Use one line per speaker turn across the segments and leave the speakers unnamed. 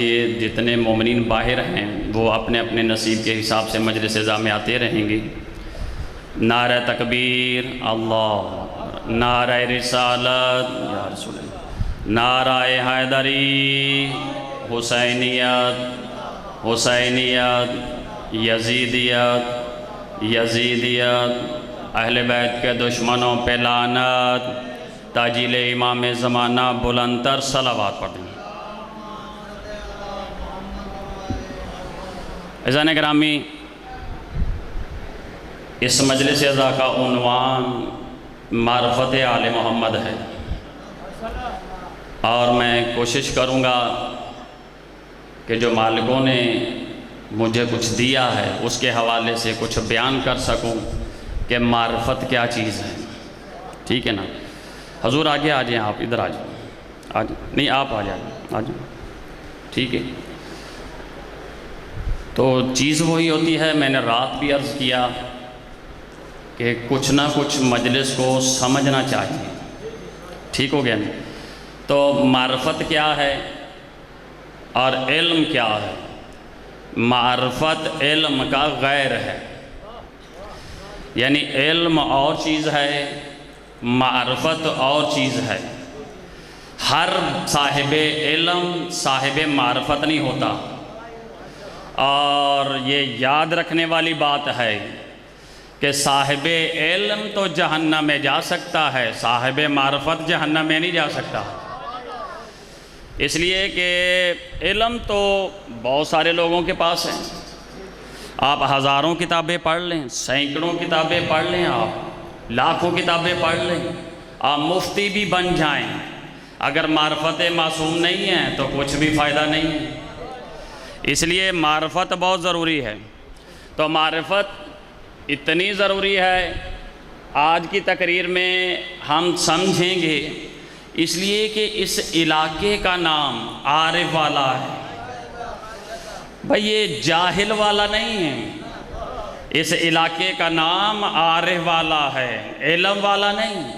یہ جتنے مومنین باہر ہیں وہ اپنے اپنے نصیب کے حساب سے مجلس اعزا میں آتے رہیں گے۔ نعرہ تکبیر اللہ، نعرہ رسالت یا رسول اللہ، نعرہ حیدری، حسینیت حسینیت، یزیدیت یزیدیت، اہل بیت کے دشمنوں پہ لعنت، تاجیل امام زمانہ بلند تر صلوات پڑھ دیں۔ عزیزان گرامی، اس مجلس اعزا کا عنوان معرفت آل محمد ہے، اور میں کوشش کروں گا کہ جو مالکوں نے مجھے کچھ دیا ہے اس کے حوالے سے کچھ بیان کر سکوں کہ معرفت کیا چیز ہے۔ ٹھیک ہے نا؟ حضور آگے آ جائیں، آپ ادھر آ جائیں، نہیں آپ آ جائیں، آ جائیں، ٹھیک ہے۔ تو چیز وہی ہوتی ہے، میں نے رات بھی عرض کیا کہ کچھ نہ کچھ مجلس کو سمجھنا چاہیے۔ ٹھیک ہو گیا نا؟ تو معرفت کیا ہے اور علم کیا ہے؟ معرفت علم کا غیر ہے، یعنی علم اور چیز ہے، معرفت اور چیز ہے۔ ہر صاحب علم صاحب معرفت نہیں ہوتا، اور یہ یاد رکھنے والی بات ہے کہ صاحب علم تو جہنم میں جا سکتا ہے، صاحب معرفت جہنم میں نہیں جا سکتا۔ اس لیے کہ علم تو بہت سارے لوگوں کے پاس ہے، آپ ہزاروں کتابیں پڑھ لیں، سینکڑوں کتابیں پڑھ لیں، آپ لاکھوں کتابیں پڑھ لیں، آپ مفتی بھی بن جائیں، اگر معرفت معصوم نہیں ہے تو کچھ بھی فائدہ نہیں ہے۔ اس لیے معرفت بہت ضروری ہے۔ تو معرفت اتنی ضروری ہے، آج کی تقریر میں ہم سمجھیں گے، اس لیے کہ اس علاقے کا نام عارف والا ہے۔ بھئی یہ جاہل والا نہیں ہے، اس علاقے کا نام عارف والا ہے، علم والا نہیں،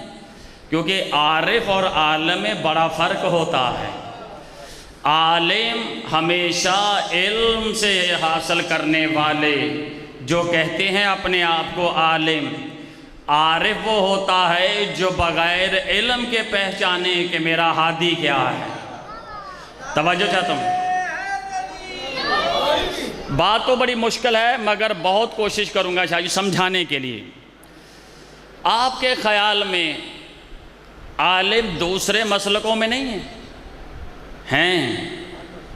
کیونکہ عارف اور عالم میں بڑا فرق ہوتا ہے۔ عالم ہمیشہ علم سے حاصل کرنے والے جو کہتے ہیں اپنے آپ کو عالم، عارف وہ ہوتا ہے جو بغیر علم کے پہچانے کہ میرا ہادی کیا ہے۔ توجہ چاہتا ہوں، بات تو بڑی مشکل ہے مگر بہت کوشش کروں گا شاید سمجھانے کے لیے۔ آپ کے خیال میں عالم دوسرے مسلکوں میں نہیں ہیں؟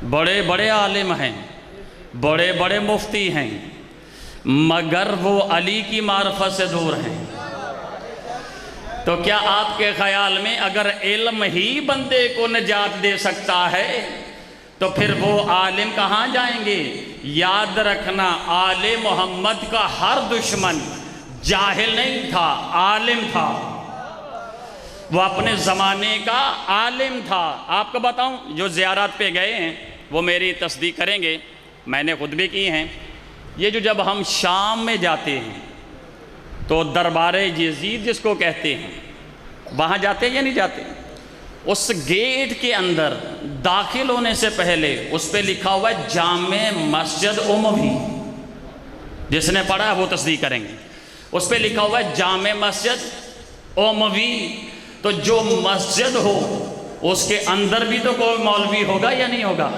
بڑے بڑے عالم ہیں، بڑے بڑے مفتی ہیں، مگر وہ علی کی معرفت سے دور ہیں۔ تو کیا آپ کے خیال میں اگر علم ہی بندے کو نجات دے سکتا ہے تو پھر وہ عالم کہاں جائیں گے؟ یاد رکھنا، آل محمد کا ہر دشمن جاہل نہیں تھا، عالم تھا، وہ اپنے زمانے کا عالم تھا۔ آپ کو بتاؤں، جو زیارات پہ گئے ہیں وہ میری تصدیق کریں گے، میں نے خود بھی کی ہیں۔ یہ جو جب ہم شام میں جاتے ہیں تو دربار یزید جس کو کہتے ہیں، وہاں جاتے ہیں یا نہیں جاتے؟ اس گیٹ کے اندر داخل ہونے سے پہلے اس پہ لکھا ہوا ہے جامع مسجد اموی، جس نے پڑھا وہ تصدیق کریں گے۔ اس پہ لکھا ہوا ہے جامع مسجد اموی، تو جو مسجد ہو اس کے اندر بھی تو کوئی مولوی ہوگا یا نہیں ہوگا؟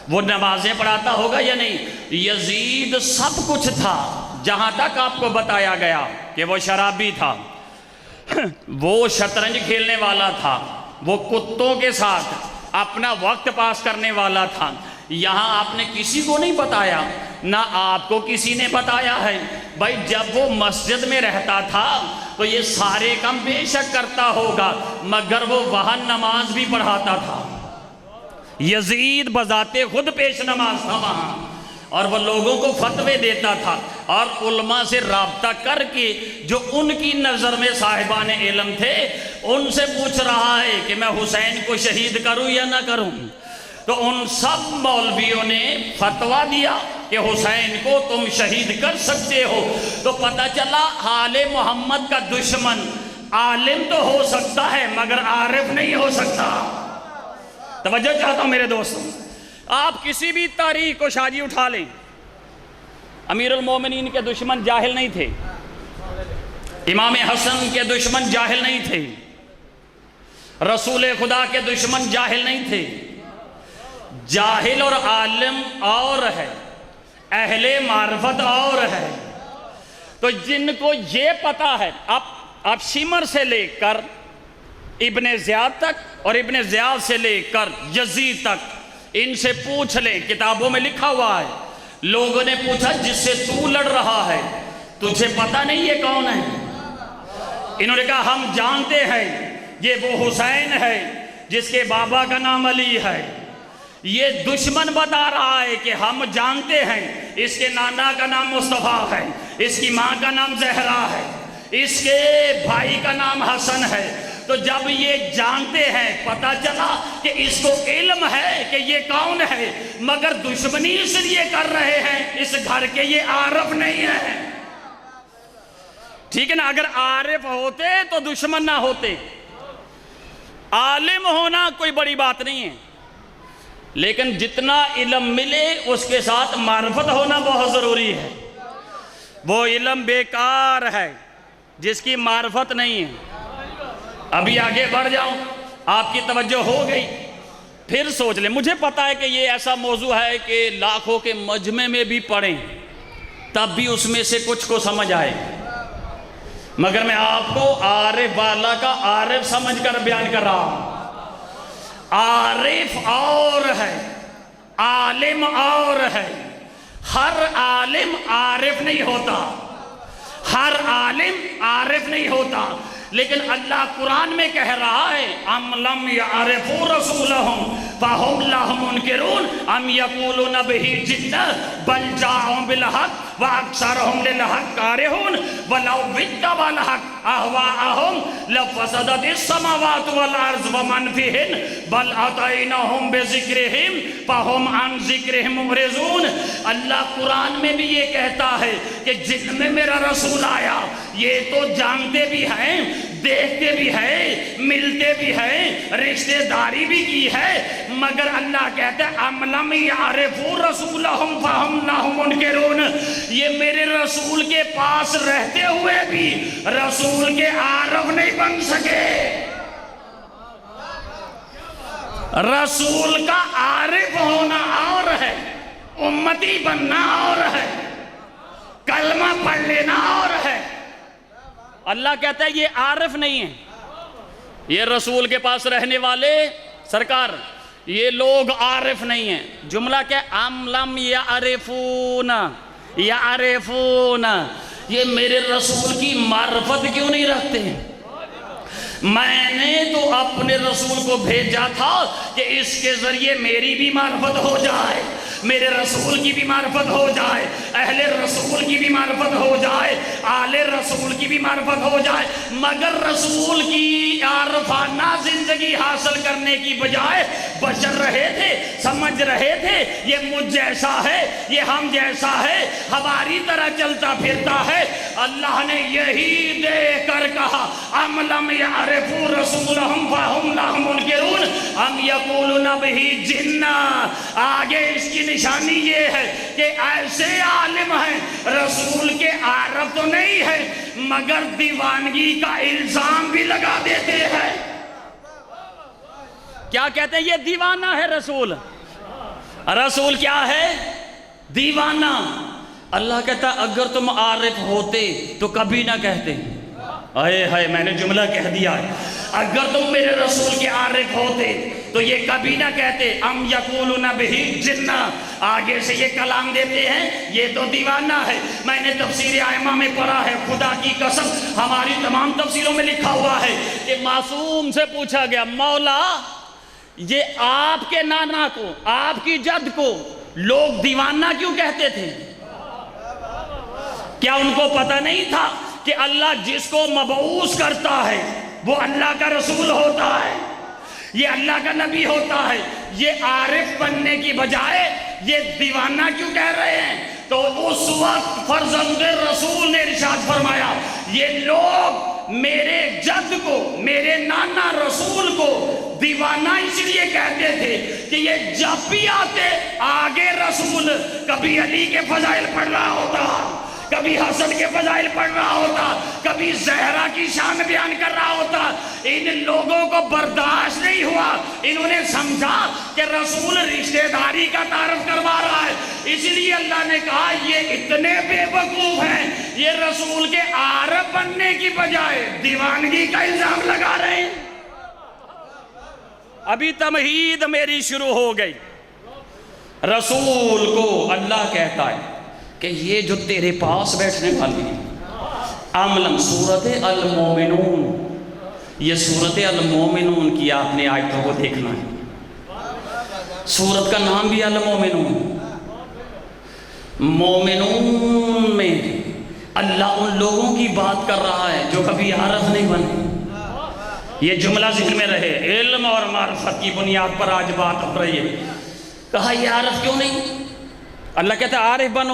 وہ نمازیں پڑھاتا ہوگا یا نہیں؟ یزید سب کچھ تھا، جہاں تک آپ کو بتایا گیا کہ وہ شرابی تھا، وہ شطرنج کھیلنے والا تھا، وہ کتوں کے ساتھ اپنا وقت پاس کرنے والا تھا۔ یہاں آپ نے کسی کو نہیں بتایا، نہ آپ کو کسی نے بتایا ہے۔ بھائی جب وہ مسجد میں رہتا تھا تو یہ سارے کام بے شک کرتا ہوگا، مگر وہ وہاں نماز بھی پڑھاتا تھا۔ یزید بذات خود پیش نماز تھا وہاں، اور وہ لوگوں کو فتوے دیتا تھا، اور علماء سے رابطہ کر کے جو ان کی نظر میں صاحبان علم تھے ان سے پوچھ رہا ہے کہ میں حسین کو شہید کروں یا نہ کروں۔ تو ان سب مولویوں نے فتویٰ دیا کہ حسین کو تم شہید کر سکتے ہو۔ تو پتہ چلا آل محمد کا دشمن عالم تو ہو سکتا ہے مگر عارف نہیں ہو سکتا۔ توجہ چاہتا ہوں میرے دوستوں، آپ کسی بھی تاریخ کو شاہ جی اٹھا لیں، امیر المومنین کے دشمن جاہل نہیں تھے، امام حسن کے دشمن جاہل نہیں تھے، رسول خدا کے دشمن جاہل نہیں تھے۔ جاہل اور عالم اور ہے، اہل معرفت اور ہے۔ تو جن کو یہ پتا ہے، اب شمر سے لے کر ابن زیاد تک اور ابن زیاد سے لے کر یزید تک ان سے پوچھ لیں، کتابوں میں لکھا ہوا ہے۔ لوگوں نے پوچھا جس سے تو لڑ رہا ہے تجھے پتا نہیں یہ کون ہے؟ انہوں نے کہا ہم جانتے ہیں یہ وہ حسین ہے جس کے بابا کا نام علی ہے۔ یہ دشمن بتا رہا ہے کہ ہم جانتے ہیں اس کے نانا کا نام مصطفیٰ ہے، اس کی ماں کا نام زہرا ہے، اس کے بھائی کا نام حسن ہے۔ تو جب یہ جانتے ہیں، پتہ چلا کہ اس کو علم ہے کہ یہ کون ہے، مگر دشمنی اس لیے کر رہے ہیں اس گھر کے یہ عارف نہیں ہے۔ ٹھیک ہے نا؟ اگر عارف ہوتے تو دشمن نہ ہوتے۔ عالم ہونا کوئی بڑی بات نہیں ہے، لیکن جتنا علم ملے اس کے ساتھ معرفت ہونا بہت ضروری ہے۔ وہ علم بیکار ہے جس کی معرفت نہیں ہے۔ ابھی آگے بڑھ جاؤں، آپ کی توجہ ہو گئی، پھر سوچ لیں۔ مجھے پتا ہے کہ یہ ایسا موضوع ہے کہ لاکھوں کے مجمع میں بھی پڑھیں تب بھی اس میں سے کچھ کو سمجھ آئے، مگر میں آپ کو عارف والا کا عارف سمجھ کر بیان کر رہا ہوں۔ عارف اور ہے، عالم اور ہے۔ ہر عالم عارف نہیں ہوتا، ہر عالم عارف نہیں ہوتا، لیکن اللہ قرآن میں کہہ رہا ہے ام لم یعرفوا رسولہم فہم لہ منکرون ام یقولون بہ جنہ بل جاءہم بالحق واکثرہم للحق کارہون ولو اتبع الحق اہواءہم لفسدت السماوات والارض ومن فیہن بل اتیناہم بذکرہم فہم عن ذکرہم معرضون۔ اللہ قرآن میں بھی یہ کہتا ہے کہ جن میں میرا رسول آیا یہ تو جانتے بھی ہیں، دیکھتے بھی ہیں، ملتے بھی ہیں، رشتہ داری بھی کی ہے، مگر اللہ کہتا ہے ام لم یعرفوا رسولہم فہم لہ منکرون۔ یہ میرے رسول کے پاس رہتے ہوئے بھی رسول کے عارف نہیں بن سکے۔ رسول کا عارف ہونا اور ہے، امتی بننا اور ہے، کلمہ پڑھ لینا اور ہے۔ اللہ کہتا ہے یہ عارف نہیں ہے، یہ رسول کے پاس رہنے والے سرکار یہ لوگ عارف نہیں ہیں۔ جملہ کیا ام لم یعرفون، یعرفون، یہ میرے رسول کی معرفت کیوں نہیں رکھتے ہیں؟ میں نے تو اپنے رسول کو بھیجا تھا کہ اس کے ذریعے میری بھی معرفت ہو جائے، میرے رسول کی بھی معرفت ہو جائے، اہل رسول کی بھی معرفت ہو جائے، آل رسول کی بھی معرفت ہو جائے، مگر رسول کی عارفانہ زندگی حاصل کرنے کی بجائے بشر رہے تھے، سمجھ رہے تھے یہ مجھ جیسا ہے، یہ ہم جیسا ہے، ہماری طرح چلتا پھرتا ہے۔ اللہ نے یہی دیکھ کر کہا ام لم یعرفوا رسولہم فہم لہ منکرون ام یقولون بہ جنہ۔ آگے اس کی نشانی یہ ہے کہ ایسے عالم ہیں رسول کے عارف تو نہیں ہے مگر دیوانگی کا الزام بھی لگا دیتے ہیں۔ کیا کہتے ہیں؟ یہ دیوانہ ہے رسول۔ رسول کیا ہے؟ دیوانہ۔ اللہ کہتا ہے اگر تم عارف ہوتے تو کبھی نہ کہتے۔ اے ہائے میں نے جملہ کہہ دیا ہے، اگر تم میرے رسول کے عارف ہوتے تو یہ کبھی نہ کہتے ام یقولون بہ جنہ۔ آگے سے یہ کلام دیتے ہیں یہ تو دیوانہ ہے۔ میں نے تفسیر ائمہ میں پڑھا ہے، خدا کی قسم ہماری تمام تفسیروں میں لکھا ہوا ہے کہ معصوم سے پوچھا گیا مولا یہ آپ کے نانا کو، آپ کی جد کو لوگ دیوانہ کیوں کہتے تھے؟ کیا ان کو پتہ نہیں تھا کہ اللہ جس کو مبعوث کرتا ہے وہ اللہ کا رسول ہوتا ہے، یہ اللہ کا نبی ہوتا ہے؟ یہ عارف بننے کی بجائے یہ دیوانہ کیوں کہہ رہے ہیں؟ تو اس وقت فرزند رسول نے ارشاد فرمایا یہ لوگ میرے جد کو، میرے نانا رسول کو دیوانہ اس لیے کہتے تھے کہ یہ جب بھی آتے آگے رسول کبھی علی کے فضائل پڑھ رہا ہوتا، کبھی حسن کے فضائل پڑھ رہا ہوتا، کبھی زہرا کی شان بیان کر رہا ہوتا۔ ان لوگوں کو برداشت نہیں ہوا، انہوں نے سمجھا کہ رسول رشتہ داری کا تعارف کروا رہا ہے، اس لیے اللہ نے کہا یہ اتنے بے وقوف ہیں، یہ رسول کے عارف بننے کی بجائے دیوانگی کا الزام لگا رہے ہیں۔ ابھی تمہید میری شروع ہو گئی۔ رسول کو اللہ کہتا ہے کہ یہ جو تیرے پاس بیٹھنے والی ہے، سورت المومنون، یہ سورت المومنون کی آپ نے آیتوں کو دیکھنا ہے۔ سورت کا نام بھی المومنون۔ مومنون میں اللہ ان لوگوں کی بات کر رہا ہے جو کبھی عارف نہیں بنے۔ یہ جملہ ذہن میں رہے، علم اور معرفت کی بنیاد پر آج بات ہو رہی ہے۔ کہا یہ عارف کیوں نہیں؟ اللہ کہتا ہے عارف بنو،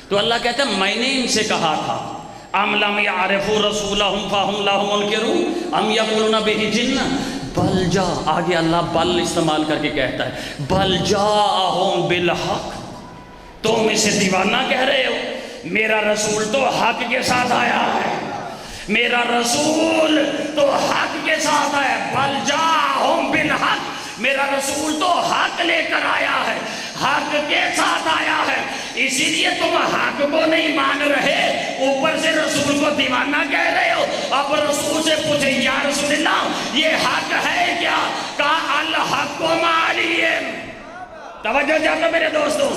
تو اللہ کہتا ہے میں نے ان سے کہا تھا ام لم یعرفوا رسولہم فہم لہ منکرون ام یقولون بہ جنہ بل جا، آگے اللہ بل استعمال کر کے کہتا ہے بل جاءہم بالحق، تم اسے دیوانہ کہہ رہے ہو، میرا رسول تو حق کے ساتھ آیا ہے، میرا رسول تو حق کے ساتھ آیا ہے، بل جاءہم بالحق، میرا رسول تو حق لے کر آیا ہے، حق کے ساتھ آیا ہے، اسی لیے تم حق کو نہیں مان رہے، اوپر سے رسول کو دیوانہ کہہ رہے ہو۔ اب رسول سے پوچھے یا رسول اللہ یہ حق ہے کیا؟ کہا الحق مع علی، توجہ جاتا میرے دوستوں،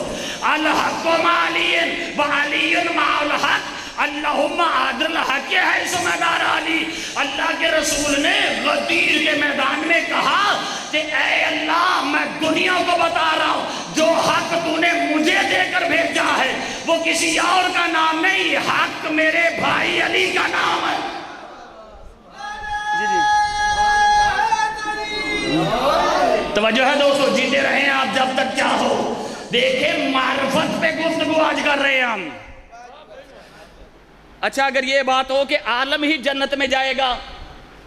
الحق مع علی وعلی مع الحق، اللہم عادل حق ہے سمدار علی۔ اللہ کے رسول نے غدیر کے میدان میں کہا کہ اے اللہ میں دنیا کو بتا رہا ہوں جو حق تو نے مجھے دے کر بھیجا ہے وہ کسی اور کا نام نہیں، حق میرے بھائی علی کا نام ہے۔ توجہ ہے دوستو، جیتے رہیں آپ جب تک چاہو۔ دیکھیں معرفت پہ گفتگو آج کر رہے ہیں ہم۔ اچھا اگر یہ بات ہو کہ عالم ہی جنت میں جائے گا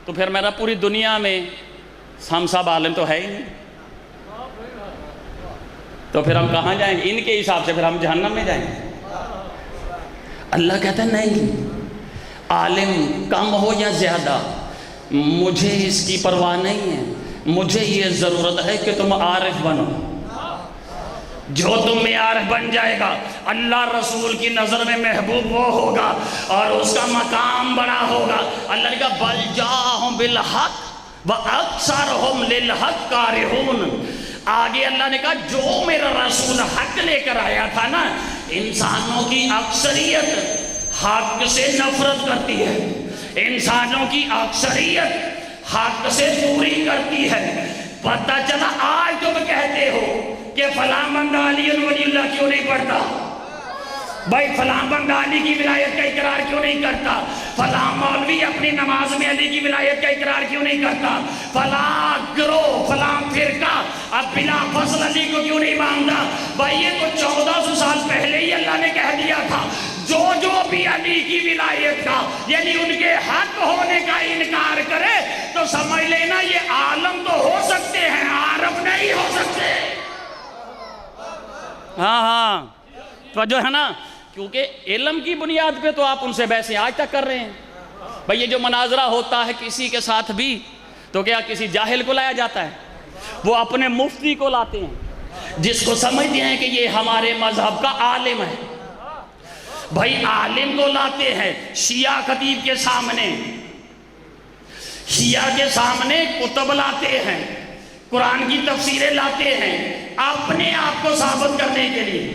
تو پھر میرا پوری دنیا میں ہم سب عالم تو ہے ہی نہیں، تو پھر ہم کہاں جائیں گے؟ ان کے حساب سے پھر ہم جہنم میں جائیں گے۔ اللہ کہتا ہے نہیں، عالم کم ہو یا زیادہ مجھے اس کی پرواہ نہیں ہے، مجھے یہ ضرورت ہے کہ تم عارف بنو۔ جو تم میں عارف بن جائے گا اللہ رسول کی نظر میں محبوب وہ ہوگا اور اس کا مقام بڑا ہوگا۔ اللہ نے کہا بل جاءہم بالحق وَأَكْثَرُهُمْ لِلْحَقِّ كَارِهُونَ، آگے اللہ نے کہا جو میرا رسول حق لے کر آیا تھا نا، انسانوں کی اکثریت حق سے نفرت کرتی ہے، انسانوں کی اکثریت حق سے دوری کرتی ہے۔ پتہ چلا آج تم کہتے ہو کہ فلاں بندہ علی ولی اللہ کیوں نہیں پڑھتا، بھائی فلاں بندہ علی کی ولایت کا اقرار کیوں نہیں کرتا، فلاں مولوی اپنی نماز میں علی کی ولایت کا اقرار کیوں نہیں کرتا، فلاں گروہ فلاں فرقہ اب بلا فصل علی کو کیوں نہیں مانتا۔ بھائی یہ تو 1400 سال پہلے ہی اللہ نے کہہ دیا تھا جو بھی علی کی ولایت کا یعنی ان کے حق ہونے کا انکار کرے تو سمجھ لینا یہ عالم تو ہو سکتے ہیں، عارف نہیں ہو سکتے۔ ہاں تو جو ہے نا، کیونکہ علم کی بنیاد پہ تو آپ ان سے بحثیں آج تک کر رہے ہیں۔ بھئی یہ جو مناظرہ ہوتا ہے کسی کے ساتھ بھی تو کیا کسی جاہل کو لایا جاتا ہے؟ وہ اپنے مفتی کو لاتے ہیں جس کو سمجھتے ہیں کہ یہ ہمارے مذہب کا عالم ہے۔ بھئی عالم کو لاتے ہیں شیعہ خطیب کے سامنے، شیعہ کے سامنے کتب لاتے ہیں، قرآن کی تفسیریں لاتے ہیں اپنے آپ کو ثابت کرنے کے لیے،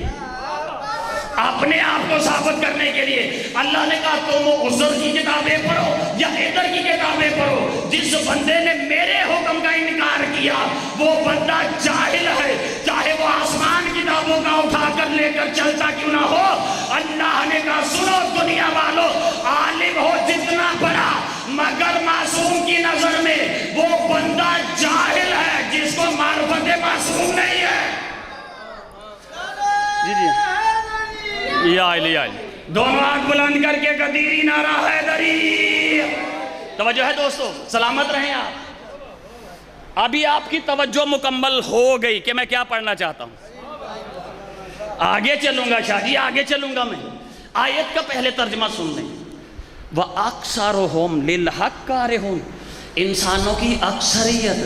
اپنے آپ کو ثابت کرنے کے لیے۔ اللہ نے کہا تم عزر کی کتابیں پڑھو یا ادھر کی کتابیں پڑھو، جس بندے نے میرے حکم کا انکار کیا وہ بندہ جاہل ہے، چاہے وہ آسمان کتابوں کا اٹھا کر لے کر چلتا کیوں نہ ہو۔ اللہ نے کہا سنو دنیا والو، عالم ہو جتنا بڑا مگر معصوم کی نظر میں وہ بندہ جاہل ہے جس کو معرفت معصوم نہیں ہے۔ جی یا علی دونوں ہاتھ بلند کر کے قدیری نعرہ حیدری. توجہ ہے دوستو، سلامت رہیں آپ. ابھی آپ کی توجہ مکمل ہو گئی کہ میں کیا پڑھنا چاہتا ہوں. آگے چلوں گا شاہ جی، آگے چلوں گا میں. آیت کا پہلے ترجمہ سن لیں. وَأَكْثَرُهُمْ لِلْحَقِّ كَارِهُونَ، انسانوں کی اکثریت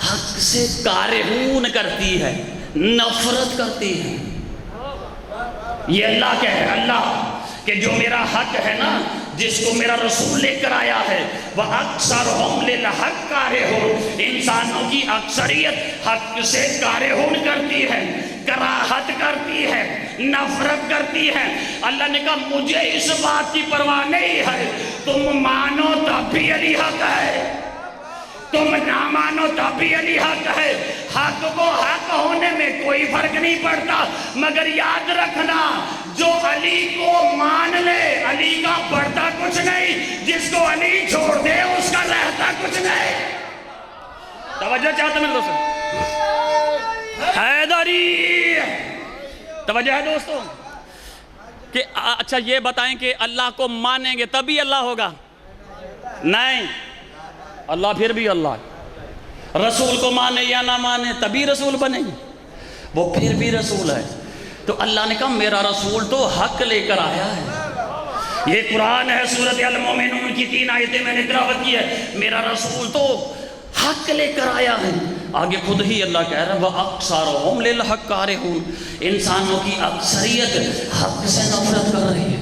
حق سے کارہون کرتی ہے، نفرت کرتی ہے. یہ اللہ کہہ ہے، اللہ کہ جو میرا حق ہے نا، جس کو میرا رسول لے کر آیا ہے، وَأَكْثَرُهُمْ لِلْحَقِّ كَارِهُونَ، انسانوں کی اکثریت حق سے کارہون کرتی ہے، کراہت کرتی ہے، نفرت کرتی ہے. اللہ نے کہا مجھے اس بات کی پرواہ نہیں ہے، تم مانو تب بھی علی حق ہے، تم نہ مانو تب بھی علی حق ہے. حق کو حق ہونے میں کوئی فرق نہیں پڑتا، مگر یاد رکھنا جو علی کو مان لے علی کا بڑھتا کچھ نہیں، جس کو علی چھوڑ دے اس کا رہتا کچھ نہیں. توجہ چاہتا میں دوستو، حیدری. توجہ ہے دوستو کہ اچھا یہ بتائیں کہ اللہ کو مانیں گے تبھی اللہ ہوگا؟ نہیں، اللہ پھر بھی اللہ ہے. رسول کو مانے یا نہ مانے تبھی رسول بنے گے، وہ پھر بھی رسول ہے. تو اللہ نے کہا میرا رسول تو حق لے کر آیا ہے. یہ قرآن ہے، سورۃ المومنون کی 3 آیتیں میں نے تلاوت کی ہے. میرا رسول تو حق لے کر آیا ہے. آگے خود ہی اللہ کہہ رہا ہے وَأَكْثَرُهُمْ لِلْحَقِّ كَارِهُونَ، انسانوں کی اکثریت حق سے نفرت کر رہی ہے،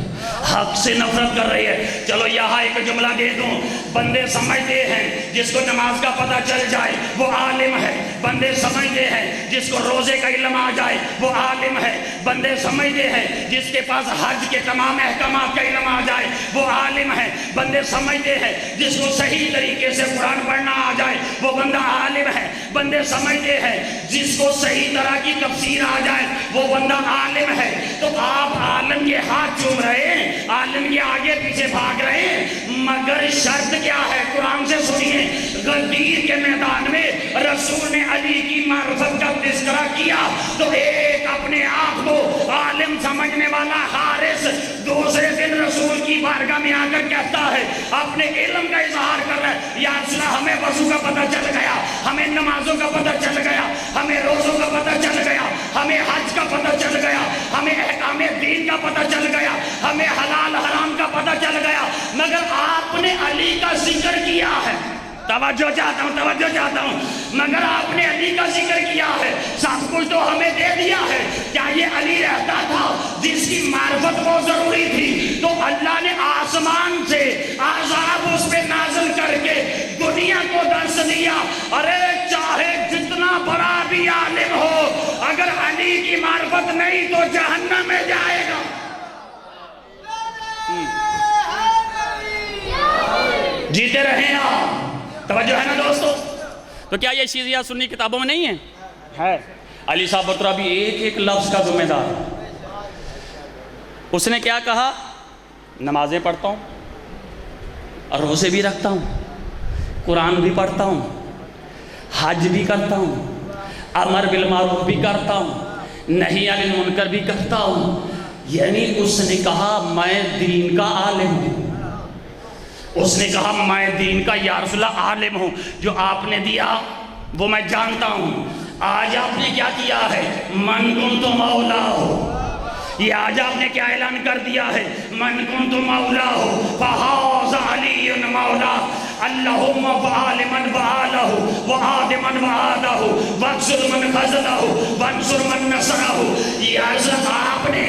حق سے نفرت کر رہی ہے. چلو یہاں ایک جملہ دے دوں. بندے سمجھتے ہیں جس کو نماز کا پتہ چل جائے وہ عالم ہے. بندے سمجھتے ہیں جس کو روزے کا علم آ جائے وہ عالم ہے. بندے سمجھتے ہیں جس کے پاس حج کے تمام احکامات کا علم آ جائے وہ عالم ہے. بندے سمجھتے ہیں جس کو صحیح طریقے سے قرآن پڑھنا آ جائے وہ بندہ عالم ہے. بندے سمجھتے ہیں جس کو صحیح طرح کی تفسیر آ جائے وہ بندہ عالم ہے. تو آپ عالم کے ہاتھ چوم رہے ہیں، عالم کے آگے پیچھے بھاگ رہے ہیں، مگر شرط کیا ہے؟ قرآن سے سنیے. غدیر کے میدان میں رسول نے علی کی معرفت کا تذکرہ کیا تو ایک اپنے آپ کو عالم سمجھنے والا حارث دوسرے دن رسول کی بارگاہ میں آ کر کہتا ہے، اپنے علم کا اظہار کر رہا ہے، یا رسول اللہ ہمیں وضو کا پتہ چل گیا، ہمیں نمازوں کا پتہ چل گیا، ہمیں روزوں کا پتہ چل گیا، ہمیں حج کا پتہ چل گیا، ہمیں احکام دین کا پتہ چل گیا، ہمیں حلال حرام کا پتہ چل گیا، مگر آپ نے علی کا ذکر کیا ہے. توجہ چاہتا ہوں مگر آپ نے علی کا ذکر کیا ہے. سب کچھ تو ہمیں دے دیا ہے. کیا یہ علی رہتا تھا جس کی معرفت بہت ضروری تھی تو اللہ نے آسمان سے عذاب اس پہ نازل کر کے دنیا کو درس دیا. ارے چاہے جتنا بڑا بھی عالم ہو، اگر علی کی معرفت نہیں تو جہنم میں جائے گا. جیتے رہیں آپ. توجہ ہے نا دوستو؟ تو کیا یہ شیعہ سنی کتابوں میں نہیں ہے؟ علی صاحب بطرہ بھی ایک ایک لفظ کا ذمہ دار. اس نے کیا کہا؟ نمازیں پڑھتا ہوں اور روزے بھی رکھتا ہوں، قرآن بھی پڑھتا ہوں، حج بھی کرتا ہوں، امر بالمعروف بھی کرتا ہوں، نہی عن المنکر بھی کرتا ہوں. یعنی اس نے کہا میں دین کا عالم ہوں. اس نے کہا میں دین کا یا رسول اللہ عالم ہوں، جو آپ نے دیا وہ میں جانتا ہوں. آج آپ نے کیا کیا ہے؟ من کنت مولا ہو. یہ آج آپ نے کیا اعلان کر دیا ہے؟ من کنت مولا ہو فہذا علی مولا. اللہم وآل من وآلہ وآد من وآدہ واغفر من خذلہ وانصر من نصرہ. یہ حضرت آپ نے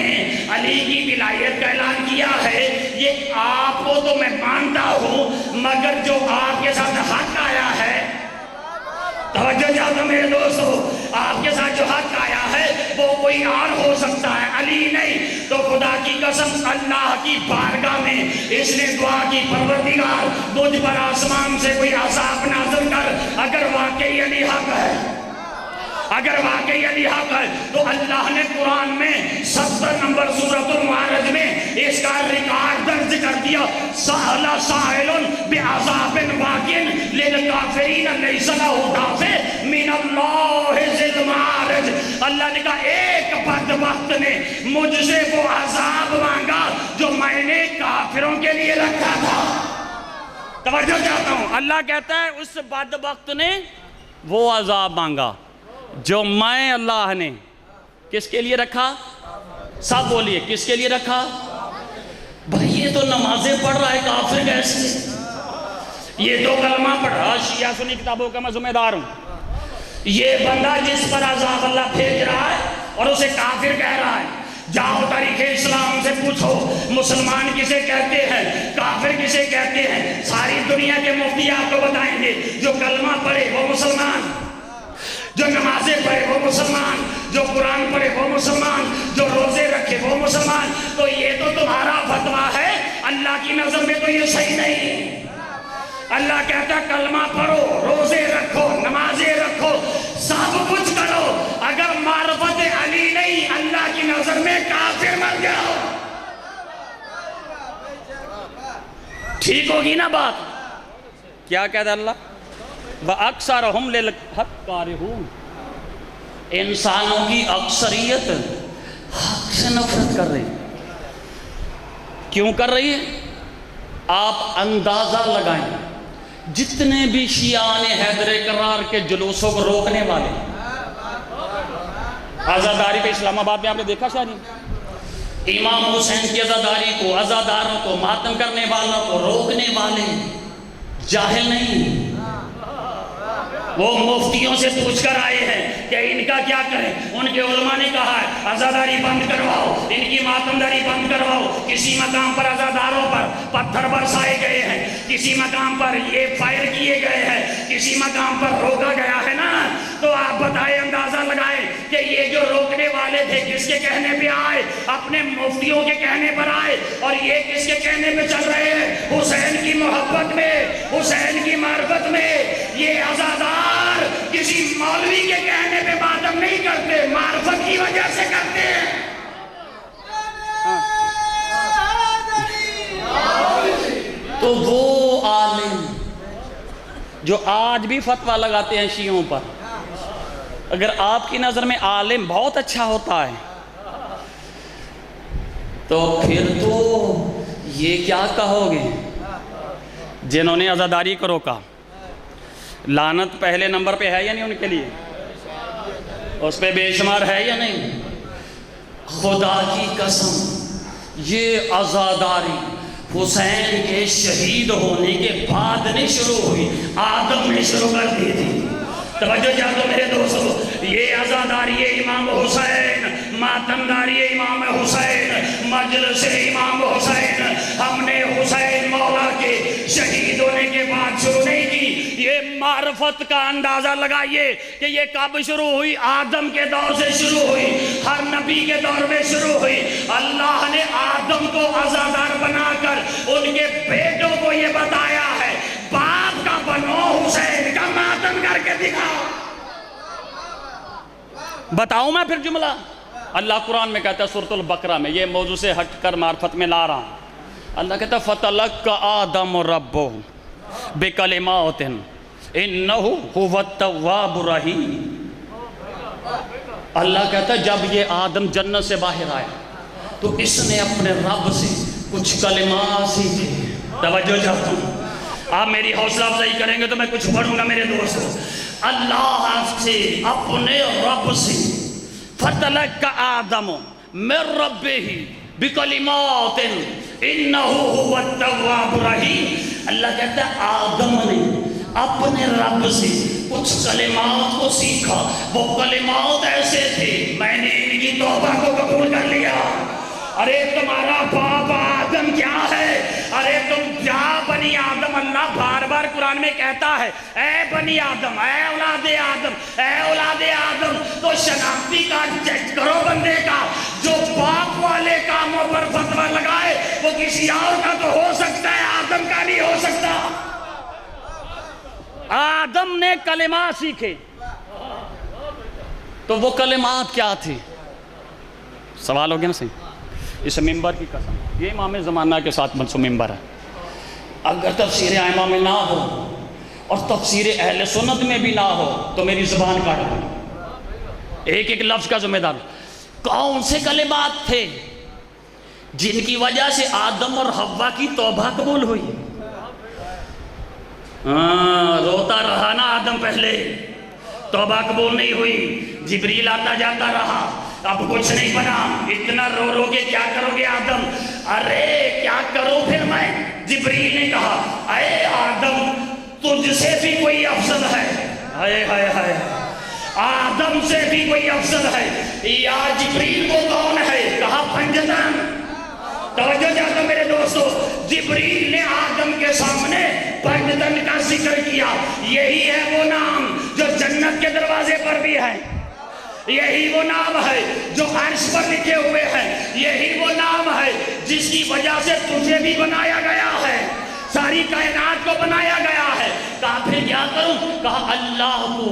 علی کی ولایت کا اعلان کیا ہے. یہ آپ کو تو میں مانتا ہوں، مگر جو آپ کے ساتھ حق آیا ہے، توجہ چاہتا میرے دوستو، آپ کے ساتھ جو حق آیا ہے وہ کوئی اور ہو سکتا ہے، علی نہیں. تو خدا کی قسم اللہ کی بارگاہ میں اس نے دعا کی پروردگار مجھ پر آسمان سے کوئی عذاب نازل کر. اگر واقعی علی حق ہے، اگر واقعی علی حق ہے تو اللہ نے قرآن میں 70 نمبر سورۃ المعارج میں اس کا ریکارڈ درج کر دیا. سأل سائل بعذاب واقع للکافرین لیس لہ دافع من اللہ ذی المعارج. اللہ نے کہا ایک بدبخت نے مجھ سے وہ عذاب مانگا جو میں نے کافروں کے لیے رکھا تھا۔ توجہ چاہتا ہوں، اللہ کہتا ہے اس بدبخت نے وہ عذاب مانگا جو میں اللہ نے کس کے لیے رکھا؟ سب بولیے، کس کے لیے رکھا؟ بھائی یہ تو نمازیں پڑھ رہا ہے، کافر کیسے؟ یہ تو کلمہ پڑھ رہا، شیعہ سنی کتابوں کا میں ذمہ دار ہوں۔ یہ بندہ جس پر عذاب اللہ بھیج رہا ہے اور اسے کافر کہہ رہا ہے، جاؤ تاریخ اسلام سے پوچھو مسلمان کسے کہتے ہیں، کافر کسے کہتے ہیں۔ ساری دنیا کے مفتی آپ کو بتائیں گے، جو کلمہ پڑھے وہ مسلمان، جو نمازیں پڑھے وہ مسلمان، جو قرآن پڑھے وہ مسلمان، جو روزے رکھے وہ مسلمان۔ تو یہ تو تمہارا فتویٰ ہے، اللہ کی نظر میں تو یہ صحیح نہیں۔ اللہ کہتا ہے کلمہ پڑھو، روزے رکھو، نمازیں رکھو، سب کچھ کرو، اگر معرفت علی نہیں اللہ کی نظر میں کافر مر جاؤ۔ ٹھیک ہوگی نا بات؟ کیا کہتا اللہ؟ وَأَكْثَرُهُمْ لِلْحَقِّ كَارِهُونَ، انسانوں کی اکثریت حق سے نفرت کر رہی ہے۔ کیوں کر رہی ہے؟ آپ اندازہ لگائیں، جتنے بھی شیعان حیدر کرار کے جلوسوں کو روکنے والے، عزاداری پہ اسلام آباد میں آپ نے دیکھا شاید امام حسین کی عزاداری کو، عزاداروں کو، ماتم کرنے والوں کو روکنے والے جاہل نہیں، وہ مفتیوں سے پوچھ کر آئے ہیں کہ ان کا کیا کریں۔ ان کے علماء نے کہا ہے عزاداری بند کرواؤ، ان کی ماتمداری بند کرواؤ۔ کسی مقام پر عزاداروں پر پتھر برسائے گئے ہیں، کسی مقام پر یہ فائر کیے گئے ہیں، کسی مقام پر روکا گیا ہے نا۔ تو آپ بتائیں، اندازہ لگائیں کہ یہ جو روکنے والے تھے کس کے کہنے پہ آئے؟ اپنے مفتیوں کے کہنے پر آئے، اور یہ کس کے کہنے پہ چل رہے ہیں؟ حسین کی محبت میں، حسین کی معرفت میں۔ یہ عزادار کسی مولوی کے کہنے پہ ماتم نہیں کرتے، معرفت کی وجہ سے کرتے ہیں۔ تو وہ عالم جو آج بھی فتویٰ لگاتے ہیں شیعوں پر، اگر آپ کی نظر میں عالم بہت اچھا ہوتا ہے تو پھر تو یہ کیا کہو گے؟ جنہوں نے عزاداری کو روکا، لعنت پہلے نمبر پہ ہے یا نہیں ان کے لیے؟ اس پہ بے شمار ہے یا نہیں؟ خدا کی قسم، یہ عزاداری حسین کے شہید ہونے کے بعد نہیں شروع ہوئی، آدم نے شروع کر دی تھی۔ توجہ چاہتا میرے دوستو، یہ عزاداری امام حسین، ماتمداری امام حسین، مجلس امام حسین، ہم نے حسین مولا کے شہید ہونے کے بعد شروع نہیں کی۔ یہ معرفت کا اندازہ لگائیے کہ یہ کب شروع ہوئی؟ آدم کے دور سے شروع ہوئی، ہر نبی کے دور میں شروع ہوئی۔ اللہ نے آدم کو عزادار بنا کر ان کے بیٹوں کو یہ بتایا ہے، باپ کا بنو، حسین کا ماتم کر کے دکھاؤ۔ بتاؤں میں پھر جملہ؟ اللہ قرآن میں کہتا ہے سورۃ البقرہ میں، یہ موضوع سے ہٹ کر معرفت میں لا رہا ہوں۔ اللہ کہتا ہے فَتَلَقَّ آدَمُ رَبُّهُ بِكَلِمَاتٍ إِنَّهُ هُوَ التَّوَّابُ الرَّحِيمُ۔ اللہ کہتا ہے جب یہ آدم جنت سے باہر آیا تو اس نے اپنے رب سے کچھ کلمات سیکھے۔ توجہ چاہتا ہوں، آپ میری حوصلہ افزائی کریں گے تو میں کچھ پڑھوں گا میرے دوستو۔ اللہ سے، اپنے رب سے، فَتَلَقَّ آدَمُ مِن رَبِّهِ بِكَلِمَاتٍ إِنَّهُ هُوَ التَّوَّابُ الرَّحِيمُ۔ اللہ کہتا ہے آدم نے اپنے رب سے کچھ کلمات کو سیکھا، وہ کلمات ایسے تھے، میں نے ان کی توبہ کو قبول کر لیا۔ ارے تمہارا باپ آدم کیا ہے؟ ارے تم کیا بنی آدم؟ اللہ بار بار قرآن میں کہتا ہے اے بنی آدم، اے اولاد آدم، اے اولاد آدم۔ تو شناختی کارڈ چیک کرو بندے کا، جو باپ والے کاموں پر فتویٰ لگائے وہ کسی اور کا تو ہو سکتا ہے، آدم کا نہیں ہو سکتا۔ آدم نے کلمات سیکھے، تو وہ کلمات کیا تھی؟ سوال ہو گیا نا صحیح؟ اس ممبر کی قسم، یہ امام زمانہ کے ساتھ منسوب ممبر ہے۔ اگر تفسیر ائمہ میں نہ ہو اور تفسیر اہل سنت میں بھی نہ ہو تو میری زبان کاٹ دو، ایک ایک لفظ کا ذمہ دار۔ کون سے کلمات تھے جن کی وجہ سے آدم اور حوا کی توبہ قبول ہوئی. روتا رہا نا آدم پہلے, توبہ قبول نہیں ہوئی. جبریل آتا جاتا رہا, اب کچھ نہیں بنا. اتنا رو رو کے کیا کرو گے آدم؟ ارے کیا کرو پھر میں؟ جبریل نے کہا اے آدم تجھ سے بھی کوئی افضل ہے. ہائے ہائے ہائے, آدم سے بھی کوئی افضل ہے. یا جبریل وہ کون ہے؟ کہا پنجتن. توجہ جاتا میرے دوستو, جبریل نے آدم کے سامنے پنجتن کا ذکر کیا. یہی ہے وہ نام جو جنت کے دروازے پر بھی ہے, یہی وہ نام ہے جو عرش پر لکھے ہوئے ہیں, یہی وہ نام ہے جس کی وجہ سے تجھے بھی بنایا گیا ہے, ساری کائنات کو بنایا گیا ہے. کہا پھر کیا کروں؟ کہا اللہ کو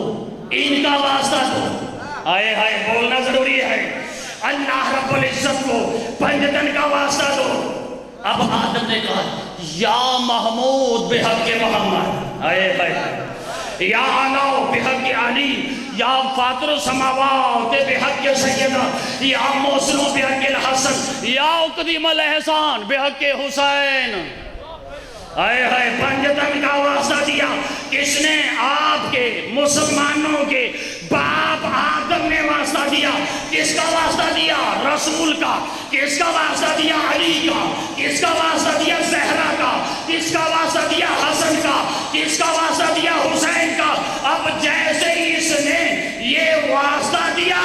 ان کا واسطہ دو. آئے ہائے, بولنا ضروری ہے. اللہ رب العزت کو پنجتن کا واسطہ دو. اب آدم نے کہا یا محمود بحق محمد, آئے ہائے, یا علاؤ بحق علی, یا فاطر السماوات بحق سیدہ, یا موسن بحق الحسن, یا اقدیم الاحسان بحق حسین. آئے ہائے, پنجتن کا واسطہ دیا. کس نے؟ آپ کے مسلمانوں کے باپ آدم نے واسطہ دیا. کس کا واسطہ دیا؟ رسول کا. کس کا واسطہ دیا؟ علی کا. کس کا واسطہ دیا؟ زہرا کا. کس کا واسطہ دیا؟ حسن کا. کس کا واسطہ دیا؟ حسین کا. اب جیسے اس نے یہ واسطہ دیا,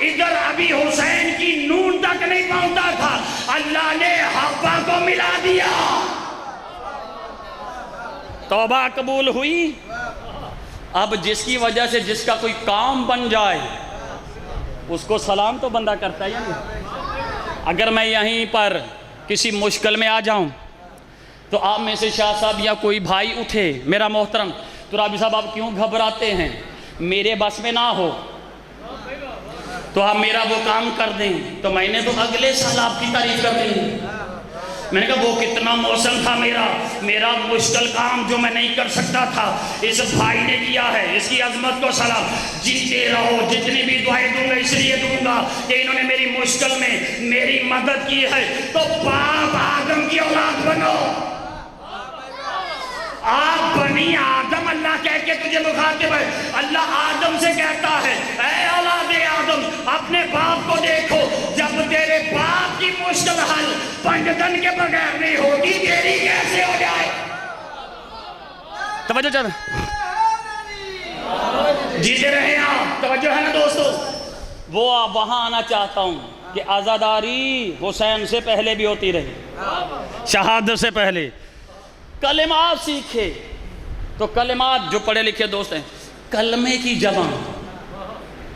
ادھر ابھی حسین کی نون تک نہیں پہنچتا تھا, اللہ نے حوا کو ملا دیا. توبہ قبول ہوئی. اب جس کی وجہ سے جس کا کوئی کام بن جائے اس کو سلام تو بندہ کرتا ہے یا نہیں؟ اگر میں یہیں پر کسی مشکل میں آ جاؤں تو آپ میں سے شاہ صاحب یا کوئی بھائی اٹھے, میرا محترم تو رابی صاحب آپ کیوں گھبراتے ہیں, میرے بس میں نہ ہو تو آپ میرا وہ کام کر دیں تو میں نے تو اگلے سال آپ کی تعریف کر دیں. میں نے کہا وہ کتنا موسم تھا میرا مشکل کام جو میں نہیں کر سکتا تھا, اس بھائی نے کیا ہے, اس کی عظمت کو سلام. جیتے رہو, جتنی بھی دعائیں دوں گا اس لیے دوں گا کہ انہوں نے میری مشکل میں میری مدد کی ہے. تو باپ آدم کی اولاد بنو. آپ بنی آدم, اللہ کہہ کے تجھے مخاطب ہے. اللہ آدم سے کہتا ہے اے اولاد آدم اپنے باپ کو دیکھو, جب تیرے باپ کی مشکل حل پنجتن کے بغیر نہیں ہوگی, تیری کیسے ہو جائے؟ توجہ چاہتا جیتے رہے آپ, توجہ ہے نا دوستو. وہ وہاں آنا چاہتا ہوں کہ عزاداری حسین سے پہلے بھی ہوتی رہی, شہادت سے پہلے. کلمات سیکھے تو کلمات, جو پڑھے لکھے دوست ہیں, کلمے کی جمع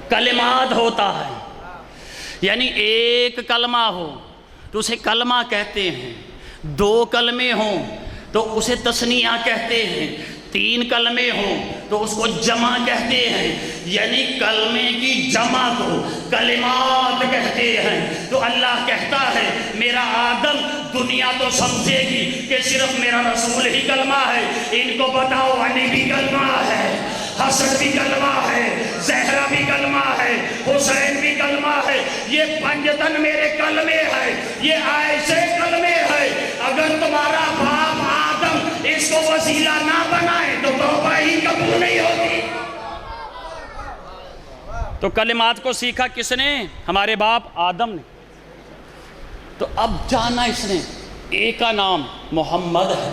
کلمات ہوتا ہے. یعنی ایک کلمہ ہو تو اسے کلمہ کہتے ہیں, 2 کلمے ہوں تو اسے تثنیہ کہتے ہیں, 3 کلمے ہوں تو اس کو جمع کہتے ہیں. یعنی کلمے کی جمع کو کلمات کہتے ہیں. تو اللہ کہتا ہے میرا آدم دنیا تو سمجھے گی کہ صرف میرا رسول ہی کلمہ ہے, ان کو بتاؤ علی بھی کلمہ ہے, حسن بھی کلمہ ہے, زہرا بھی کلمہ ہے, حسین بھی کلمہ ہے. یہ پنجتن میرے کلمے ہے, یہ ایسے کلمے ہے. اگر تمہارا باپ آدم اس کو وسیلہ نہ بنائے تو توبہ ہی قبول نہیں ہوگی. تو کلمات کو سیکھا کس نے؟ ہمارے باپ آدم نے. تو اب جانا اس نے, ایک کا نام محمد ہے,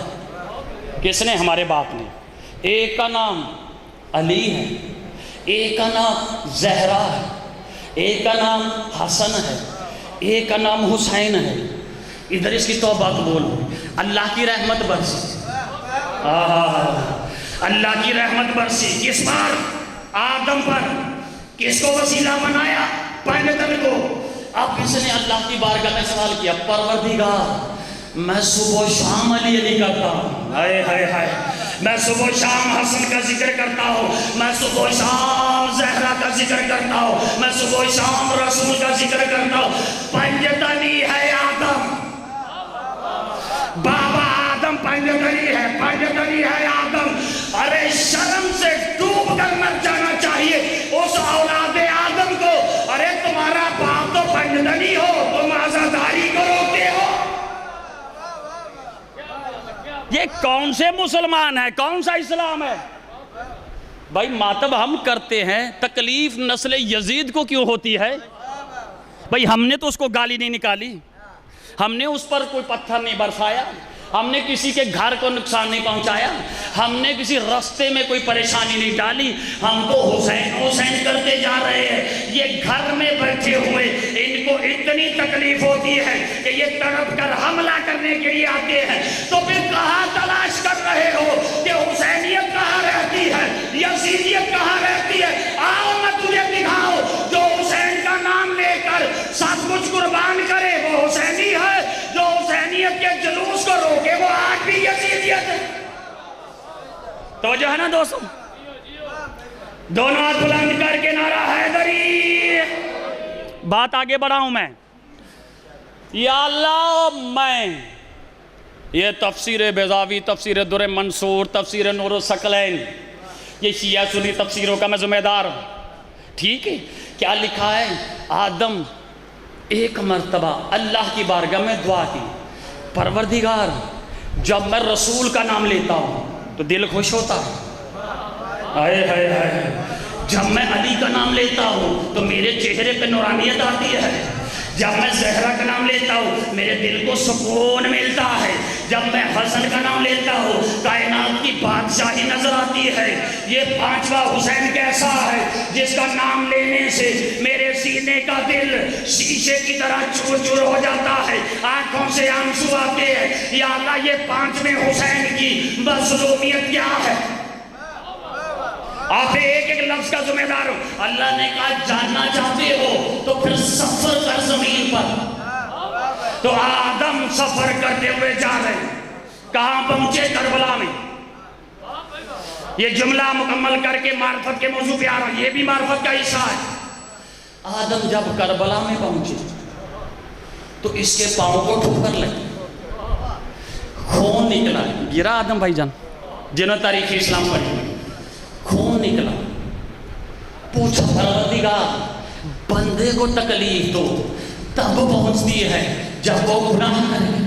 کس نے؟ ہمارے باپ نے. ایک کا نام علی ہے, ایک کا نام زہرا ہے, ایک کا نام حسن ہے, ایک کا نام حسین ہے. ادھر اس کی توبہ قبول ہوئی, اللہ کی رحمت برسی. اللہ کی رحمت برسی کس پر؟ آدم پر. کس کو وسیلہ بنایا؟ پنجتن کو. اب اس نے اللہ کی بارگاہ میں سوال کیا, پروردگار میں صبح و شام علی کرتا ہوں, ہائے ہائے ہائے, میں صبح و شام حسن کا ذکر کرتا ہوں, میں صبح و شام زہرا کا ذکر کرتا ہوں, میں صبح و شام رسول کا ذکر کرتا ہوں. پنجتنی ہے آدم, بابا آدم پنجتنی ہے, پنجتنی ہے آدم. ارے شرم سے ڈوب کر مر جانا چاہیے اس اولاد آدم کو. ارے تمہارا باپ تو پنجتنی ہو, تم عزاداری کو روکتے ہو. یہ کون سے مسلمان ہیں؟ کون سا اسلام ہے؟ بھائی ماتم ہم کرتے ہیں، تکلیف نسل یزید کو کیوں ہوتی ہے؟ بھائی ہم نے تو اس کو گالی نہیں نکالی، ہم نے اس پر کوئی پتھر نہیں برسایا، ہم نے کسی کے گھر کو نقصان نہیں پہنچایا، ہم نے کسی راستے میں کوئی پریشانی نہیں ڈالی، ہم تو حسین حسین کرتے جا رہے ہیں۔ یہ گھر میں بیٹھے ہوئے ان کو اتنی تکلیف ہوتی ہے کہ یہ تڑپ کر حملہ کرنے کے لیے آتے ہیں، تو پھر کہاں تلاش کر رہے ہو کہ حسینیت کہاں رہتی ہے، یزیدیت کہاں رہتی ہے؟ آؤ میں تجھے دکھاؤ، جو حسین کا نام لے کر سب کچھ قربان کرے وہ حسینی ہے، جو حسینیت کے جلوس کو روکے وہ آج بھی یزیدیت ہے۔ توجہ ہے نا دوستو؟ دونوں ہاتھ بلند کر کے نعرہ حیدری۔ بات آگے بڑھاؤں میں، یا اللہ میں یہ تفسیر بیضاوی، تفسیر در منصور، تفسیر نور الثقلین، یہ شیعہ سنی تفسیروں کا میں ذمہ دار ہوں، ٹھیک ہے؟ کیا لکھا ہے؟ آدم ایک مرتبہ اللہ کی بارگاہ میں دعا کی، پروردگار جب میں رسول کا نام لیتا ہوں تو دل خوش ہوتا ہے، جب میں علی کا نام لیتا ہوں تو میرے چہرے پہ نورانیت آتی ہے، جب میں زہرا کا نام لیتا ہوں میرے دل کو سکون ملتا ہے، جب میں حسن کا نام لیتا ہوں کائنات کی بادشاہی نظر آتی ہے۔ یہ پانچواں حسین کیسا ہے جس کا نام لینے سے میرے سینے کا دل شیشے کی طرح چور چور ہو جاتا ہے، آنکھوں سے آنسو آتے ہیں۔ یا اللہ یہ پانچویں حسین کی مظلومیت کیا ہے؟ آپ ایک ایک لفظ کا ذمہ دار ہو۔ اللہ نے کہا جاننا چاہتے ہو تو پھر سفر کر زمین پر۔ تو آدم سفر کرتے ہوئے جا رہے ہیں، کہاں پہنچے؟ کربلا میں۔ یہ جملہ مکمل کر کے معرفت کے موضوع پہ آ رہا ہوں، یہ بھی معرفت کا حصہ ہے۔ آدم جب کربلا میں پہنچے تو اس کے پاؤں کو ٹھوکر لگی، خون نکلا، گرا آدم بھائی جان جنہوں تاریخ اسلام پڑھی، خون نکلا۔ پوچھا پروردگار بندے کو تکلیف تو تب پہنچتی ہے جب وہ گناہ کرے،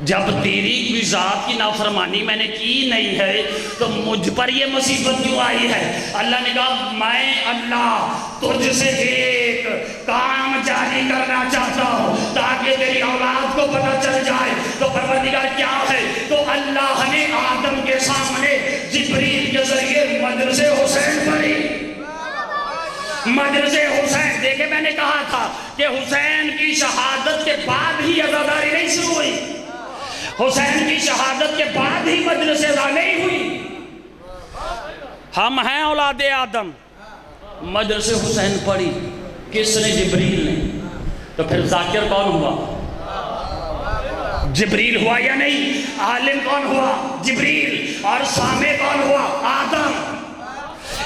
جب تیری کوئی ذات کی نافرمانی میں نے کی نہیں ہے تو مجھ پر یہ مصیبت کیوں آئی ہے؟ اللہ نے کہا میں اللہ تجھ سے ایک کام جاری کرنا چاہتا ہوں تاکہ تیری اولاد کو پتہ چل جائے۔ تو پروردگار کیا ہے؟ تو اللہ نے آدم کے سامنے جبریل کے ذریعے مجلس حسین پڑھی۔ مجلس حسین، دیکھیں میں نے کہا تھا کہ حسین کی شہادت کے بعد ہی عزاداری نہیں شروع ہوئی، حسین کی شہادت کے بعد ہی مجلس عزا نہیں ہوئی۔ ہم ہیں اولاد آدم، مجلس حسین پڑھی، کس نے؟ جبریل نے۔ تو پھر ذاکر کون ہوا؟ جبریل ہوا یا نہیں؟ عالم کون ہوا؟ جبریل۔ اور سامع کون ہوا؟ آدم۔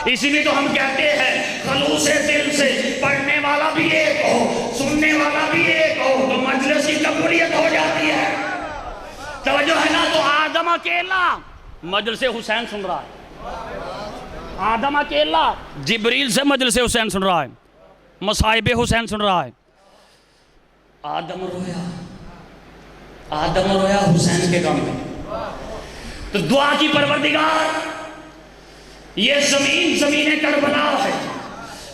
اسی لیے تو ہم کہتے ہیں خلوص دل سے پڑھنے والا بھی ایک ہو، سننے والا بھی ایک ہو تو مجلس کی قبولیت ہو جاتی ہے۔ توجہ ہے نا؟ تو آدم اکیلا مجلس حسین سن رہا ہے، آدم اکیلا جبریل سے مجلس حسین سن رہا ہے، مصائب حسین سن رہا ہے۔ آدم رویا حسین کے غم میں، تو دعا کی پروردگار یہ زمین کربلا ہے،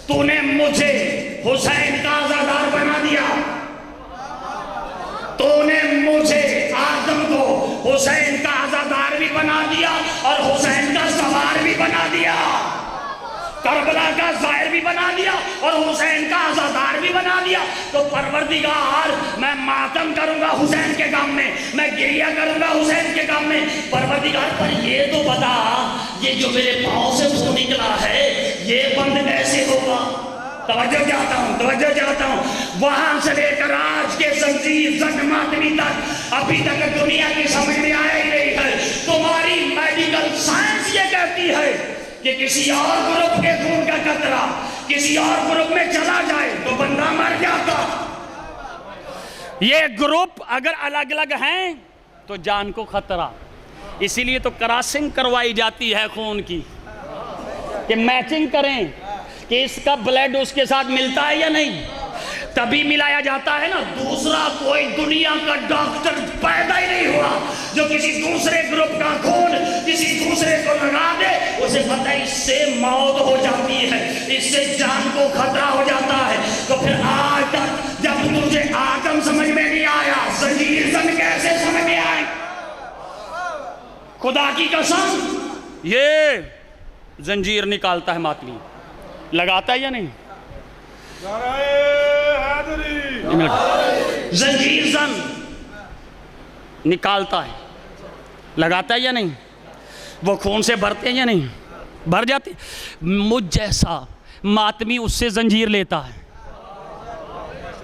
تو نے مجھے حسین کا عزادار بنا دیا، تو نے مجھے آدم کو حسین کا عزادار بھی بنا دیا اور حسین کا سوار بھی بنا دیا، کربلا کا زائر بھی بنا دیا اور حسین کا عزادار بھی بنا دیا۔ تو پروردگار میں ماتم کروں گا حسین کے غم میں گریہ کروں گا حسین کے غم میں۔ پروردگار پر یہ تو بتا، یہ جو میرے پاؤں سے خون نکلا ہے یہ بند کیسے ہوگا؟ توجہ چاہتا ہوں وہاں سے لے کر آج کے زنجیر زد ماتمی تک ابھی تک دنیا کی سمجھ میں آیا ہی نہیں ہے۔ تمہاری میڈیکل سائنس یہ کہتی ہے کہ کسی اور گروپ کے خون کا قطرہ کسی اور گروپ میں چلا جائے تو بندہ مر جاتا۔ یہ گروپ اگر الگ الگ ہیں تو جان کو خطرہ، اسی لیے تو کراسنگ کروائی جاتی ہے خون کی کہ میچنگ کریں کہ اس کا بلڈ اس کے ساتھ ملتا ہے یا نہیں۔ تبھی ملایا جاتا ہے نا. دوسرا کوئی دنیا کا ڈاکٹر پیدا ہی نہیں ہوا جو کسی دوسرے گروپ کا خون کسی دوسرے کو لگا دے. اسے پتہ ہے اس سے موت ہو جاتی ہے, اس سے جان کو خطرہ ہو جاتا ہے. تو پھر آج تک جب تجھے آدم سمجھ میں نہیں آیا, زنجیر زن کیسے سمجھ میں آئے؟ خدا کی قسم یہ زنجیر نکالتا ہے ماتمی, لگاتا ہے یا نہیں؟ زنجیر زن نکالتا ہے, لگاتا ہے یا نہیں؟ وہ خون سے بھرتے ہیں یا نہیں؟ بھر جاتے. مجھ جیسا ماتمی اس سے زنجیر لیتا ہے.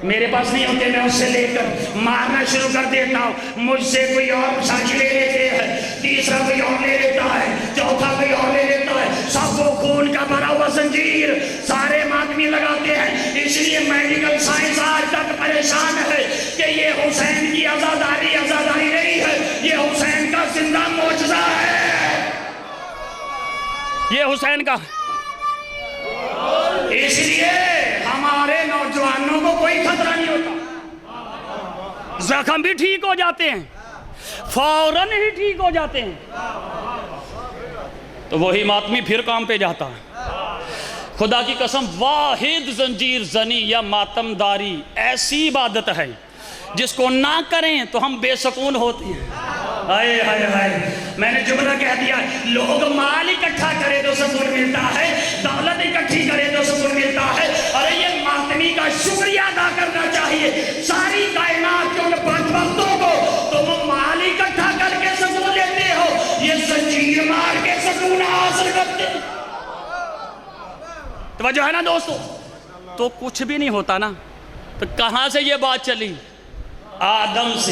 میرے پاس نہیں ہوتے, میں اس سے لے کر مارنا شروع کر دیتا ہوں. مجھ سے کوئی اور ساتھی لے لیتے ہیں, تیسرا کوئی اور لے لیتا ہے, چوتھا کوئی اور لے لیتا ہے. سب وہ خون کا بھرا ہوا زنجیر سارے ماتمی لگاتے ہیں. اس لیے میڈیکل سائنس آج تک پریشان ہے کہ یہ حسین کی عزاداری نہیں ہے, یہ حسین کا زندہ معجزہ ہے. یہ حسین کا. اس لیے ہمارے نوجوانوں کو کوئی خطرہ نہیں ہوتا. زخم بھی ٹھیک ہو جاتے ہیں, فوراً ہی ٹھیک ہو جاتے ہیں. تو وہی ماتمی پھر کام پہ جاتا ہے. خدا کی قسم واحد زنجیر زنی یا ماتمداری ایسی عبادت ہے جس کو نہ کریں تو ہم بے سکون ہوتے ہیں. ہائے ہائے ہائے, میں نے جملہ کہہ دیا, لوگ مال اکٹھا کرے تو سکون ملتا ہے, دولت اکٹھی کرے تو سکون ملتا ہے. ارے یہ ماتمی کا شکریہ ادا کرنا چاہیے ساری کائنات کے ان بدبختوں کو. تم مال اکٹھا کر کے سکون لیتے ہو, یہ زنجیر مار کے سکون حاصل کرتے ہو. توجہ ہے نا دوستو؟ تو کچھ بھی نہیں ہوتا نا. تو کہاں سے یہ بات چلی؟ آدم سے.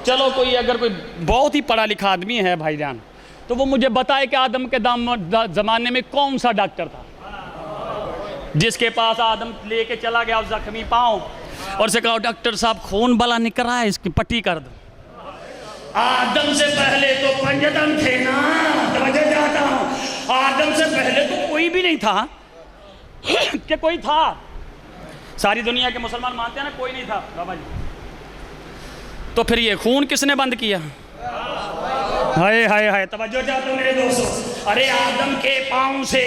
چلو کوئی اگر کوئی بہت ہی پڑھا لکھا آدمی ہے بھائی جان تو وہ مجھے بتائے کہ آدم کے زمانے میں کون سا ڈاکٹر تھا جس کے پاس آدم لے کے چلا گیا زخمی پاؤں اور سے کہا ڈاکٹر صاحب خون بلا نکل رہا ہے, اس کی پٹی کر دو. آدم سے پہلے تو پنجتن تھے نا. توجہ چاہتا ہوں, آدم سے پہلے تو کوئی بھی نہیں تھا کہ کوئی تھا. ساری دنیا کے مسلمان مانتے ہیں نا کوئی نہیں تھا بابا جی. تو پھر یہ خون کس نے بند کیا؟ ہائے ہائے ہائے. توجہ چاہتا ہوں میرے دوستو, ارے آدم کے پاؤں سے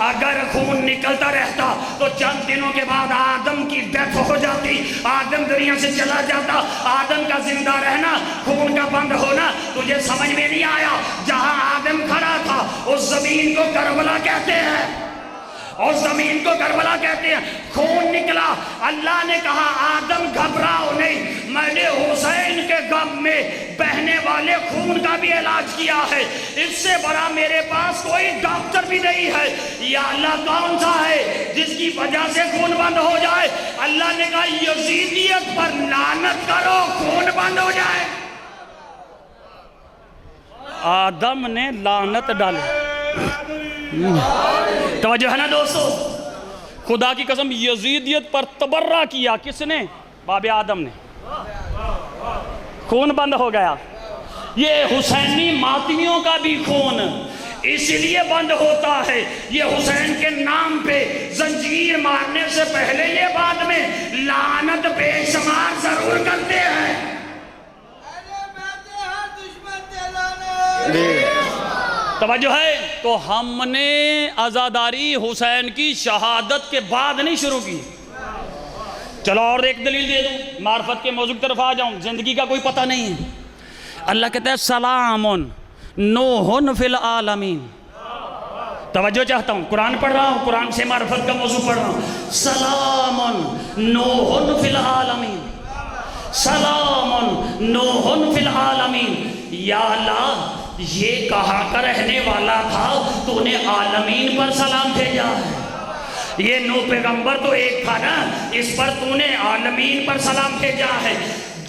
اگر خون نکلتا رہتا تو چند دنوں کے بعد آدم کی ڈیتھ ہو جاتی, آدم دنیا سے چلا جاتا. آدم کا زندہ رہنا, خون کا بند ہونا تجھے سمجھ میں نہیں آیا. جہاں آدم کھڑا تھا اس زمین کو کربلا کہتے ہیں, اور زمین کو کربلا کہتے ہیں. خون نکلا, اللہ نے کہا آدم گھبراؤ نہیں, میں نے حسین کے غم میں بہنے والے خون کا بھی علاج کیا ہے. اس سے بڑا میرے پاس کوئی ڈاکٹر بھی نہیں ہے. یا اللہ کون سا ہے جس کی وجہ سے خون بند ہو جائے؟ اللہ نے کہا یزیدیت پر لعنت کرو, خون بند ہو جائے. آدم نے لعنت ڈالی. توجہ ہے نا دوستو؟ خدا کی قسم یزیدیت پر تبرہ کیا کس نے؟ باب آدم نے. خون بند ہو گیا. یہ حسینی ماتمیوں کا بھی خون اس لیے بند ہوتا ہے, یہ حسین کے نام پہ زنجیر مارنے سے پہلے یہ بعد میں لعنت بے شمار ضرور کرتے ہیں. توجہ ہے؟ تو ہم نے عزاداری حسین کی شہادت کے بعد نہیں شروع کی. چلو اور ایک دلیل دے دوں, معرفت کے موضوع کی طرف آ جاؤں. زندگی کا کوئی پتہ نہیں ہے. اللہ کہتا ہے سلام نوح فی العالمین. توجہ چاہتا ہوں, قرآن پڑھ رہا ہوں, قرآن سے معرفت کا موضوع پڑھ رہا ہوں. سلام نوح فی العالمین, سلام نوح فی العالمین. یا اللہ یہ کہاں کا رہنے والا تھا, تو نے عالمین پر سلام بھیجا ہے. یہ نوح پیغمبر تو ایک تھا نا, اس پر تو نے عالمین پر سلام بھیجا ہے.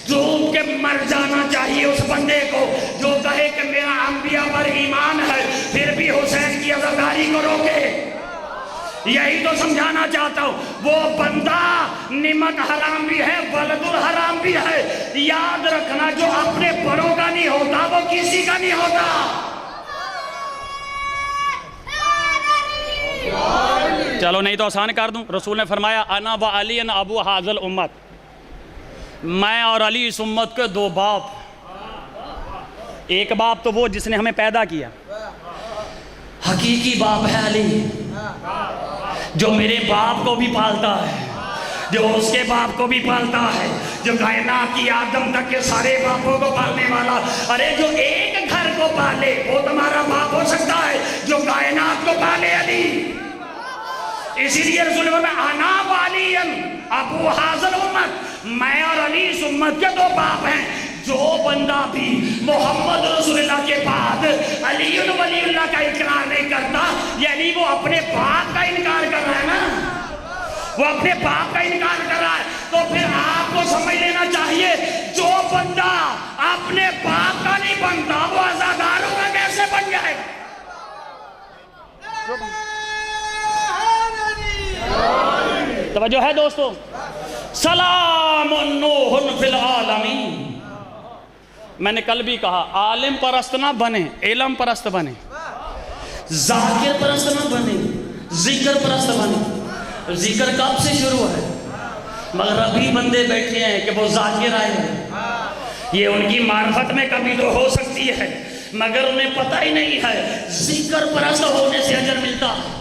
ڈوب کے مر جانا چاہیے اس بندے کو جو کہے کہ میرا انبیاء پر ایمان ہے پھر بھی حسین کی عزاداری کو روکے. یہی تو سمجھانا چاہتا ہوں. وہ بندہ نمک حرام بھی ہے, ولد الحرام بھی ہے. یاد رکھنا جو اپنے بڑوں کا نہیں ہوتا وہ کسی کا نہیں ہوتا. چلو نہیں تو آسان کر دوں. رسول نے فرمایا انا و علی ابو حاضل امت, میں اور علی اس امت کے دو باپ. ایک باپ تو وہ جس نے ہمیں پیدا کیا, حقیقی باپ ہے علی, جو میرے باپ کو بھی پالتا ہے, جو اس کے باپ کو بھی پالتا ہے, جو کائنات کی آدم تک کے سارے باپوں کو پالنے والا. ارے جو ایک گھر کو پالے وہ تمہارا باپ ہو سکتا ہے, جو کائنات کو پالے علی. اسی لیے رسول اللہ میں انا وعلی ابو حاضل امت, میں اور علی اس امت کے دو باپ ہیں. جو بندہ بھی محمد رسول اللہ کے بعد علی ولی اللہ کا انکار نہیں کرتا, یعنی وہ اپنے باپ کا انکار کر رہا ہے نا, وہ اپنے باپ کا انکار کر رہا ہے. تو پھر آپ کو سمجھ لینا چاہیے جو بندہ اپنے باپ کا نہیں بنتا وہ عزاداروں کا کیسے بن جائے گا. توجہ ہے دوستو. سلام نوح فی العالمین. میں نے کل بھی کہا عالم پرست نہ بنے, علم پرست بنے, ذاکر پرست نہ بنے, ذکر پرست بنے. ذکر کب سے شروع ہے؟ مگر ابھی بندے بیٹھے ہیں کہ وہ ذاکر آئے ہیں. یہ ان کی معرفت میں کبھی تو ہو سکتی ہے مگر انہیں پتہ ہی نہیں ہے ذکر پرست ہونے سے اجر ملتا ہے.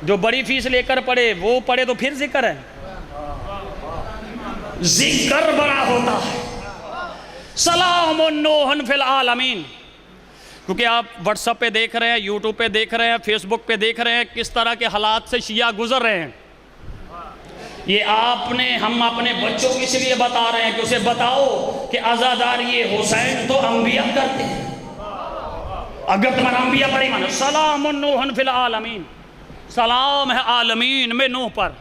جو بڑی فیس لے کر پڑھے وہ پڑھے تو پھر ذکر ہے, ذکر بڑا ہوتا ہے. سلام نوح فی العالمین. کیونکہ آپ واٹس ایپ پہ دیکھ رہے ہیں, یوٹیوب پہ دیکھ رہے ہیں, فیس بک پہ دیکھ رہے ہیں کس طرح کے حالات سے شیعہ گزر رہے ہیں. یہ ہم اپنے بچوں کو اس لیے بتا رہے ہیں کہ اسے بتاؤ کہ عزاداری حسین تو انبیاء کرتے ہیں. اگر تمہارا انبیاء پر ایمان, سلام نوح فی العالمین, سلام ہے عالمین میں نوح پر.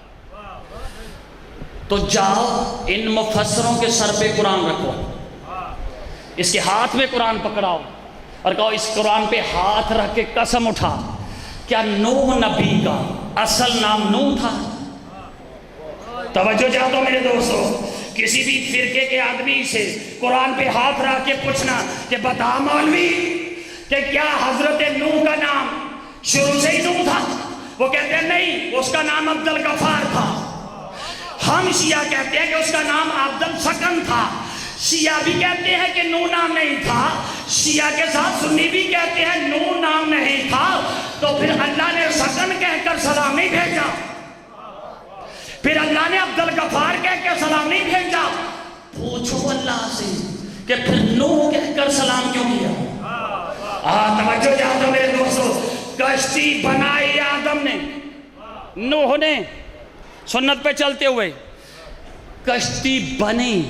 تو جاؤ ان مفسروں کے سر پہ قرآن رکھو, اس کے ہاتھ میں قرآن پکڑاؤ اور کہو اس قرآن پہ ہاتھ رکھ کے قسم اٹھا, کیا نوح نبی کا اصل نام نوح تھا؟ توجہ چاہتا ہوں میرے دوستو. کسی بھی فرقے کے آدمی سے قرآن پہ ہاتھ رکھ کے پوچھنا کہ بتا مولوی کہ کیا حضرت نوح کا نام شروع سے ہی نوح تھا؟ وہ کہتے ہیں نہیں, اس کا نام عبد الغفار تھا. ہم شیعہ کہتے ہیں کہ اس کا نام عبد السکن تھا. شیعہ بھی کہتے ہیں کہ نوح نام نہیں تھا, شیعہ کے ساتھ سنی بھی کہتے ہیں نوح نام نہیں تھا. تو پھر اللہ نے سکن کہہ کر سلام نہیں بھیجا, پھر اللہ نے عبد الغفار کہہ کر سلام نہیں بھیجا. پوچھو اللہ سے کہ پھر نوح کہہ کر سلام کیوں کیا؟ توجہ چاہتا میرے دوستو. کشتی بنائی آدم نے, نوح نے سنت پہ چلتے ہوئے. کشتی بنی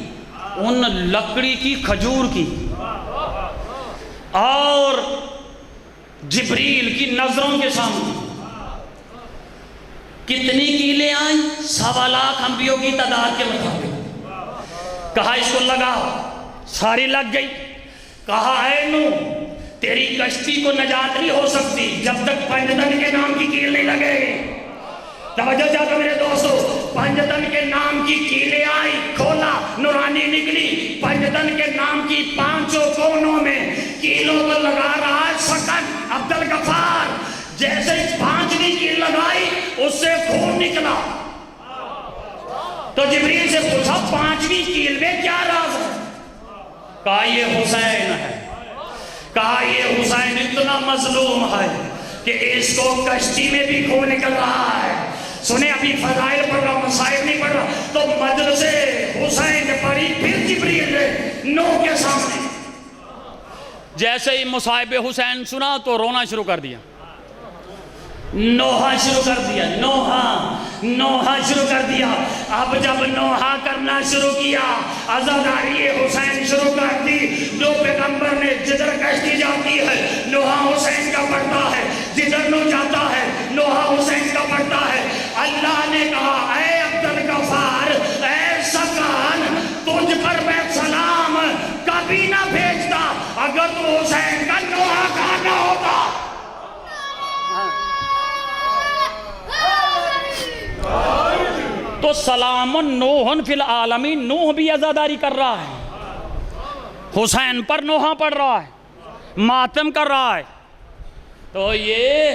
ان لکڑی کی, کھجور کی, اور جبریل کی نظروں کے سامنے. کتنی کیلیں آئیں؟ 1.25 لاکھ انبیوں کی تعداد کے مطابق. کہا اس کو لگاؤ, ساری لگ گئی. کہا اے نوح تیری کشتی کو نجات نہیں ہو سکتی جب تک پنجتن کے نام کی کیل نہیں لگے. توجہ چاہتا میرے دوستو, پنجتن کے نام کی کیلیں آئی, کھولا, نورانی نکلی. پنجتن کے نام کی 5 کونوں میں کیلوں کو لگا رہا ہے سکن عبد الغفار. جیسے 5ویں کیل لگائی اس سے خون نکلا. تو جبریل سے پوچھا 5ویں کیل میں کیا راز ہے؟ کہا یہ حسین ہے. کہا یہ حسین اتنا مظلوم ہے کہ اس کو کشتی میں بھی خون نکل رہا ہے. سنیں ابھی فضائل پڑھ رہا, مسائل نہیں پڑھ رہا. تو مجلس حسین پڑھی, پھر جبریل نے نوح کے سامنے. جیسے ہی مصائب حسین سنا تو رونا شروع کر دیا, نوحہ شروع کر دیا, نوحہ شروع کر دیا. اب جب نوحہ کرنا شروع کیا, عزاداری حسین شروع کر دی. جو پیغمبر نے جدھر کشتی جاتی ہے نوحہ حسین کا پڑھتا ہے, جدھر نو جاتا ہے نوحہ حسین کا پڑھتا ہے. اللہ نے کہا اے عبد الغفار, اے سکان, تجھ پر میں سلام کبھی نہ بھیجتا اگر تو حسین کا نوحہ کھانا ہوتا. تو سلام نوح فی العالمین, نوح بھی عزاداری کر رہا ہے, حسین پر نوحہ پڑھ رہا ہے, ماتم کر رہا ہے. تو یہ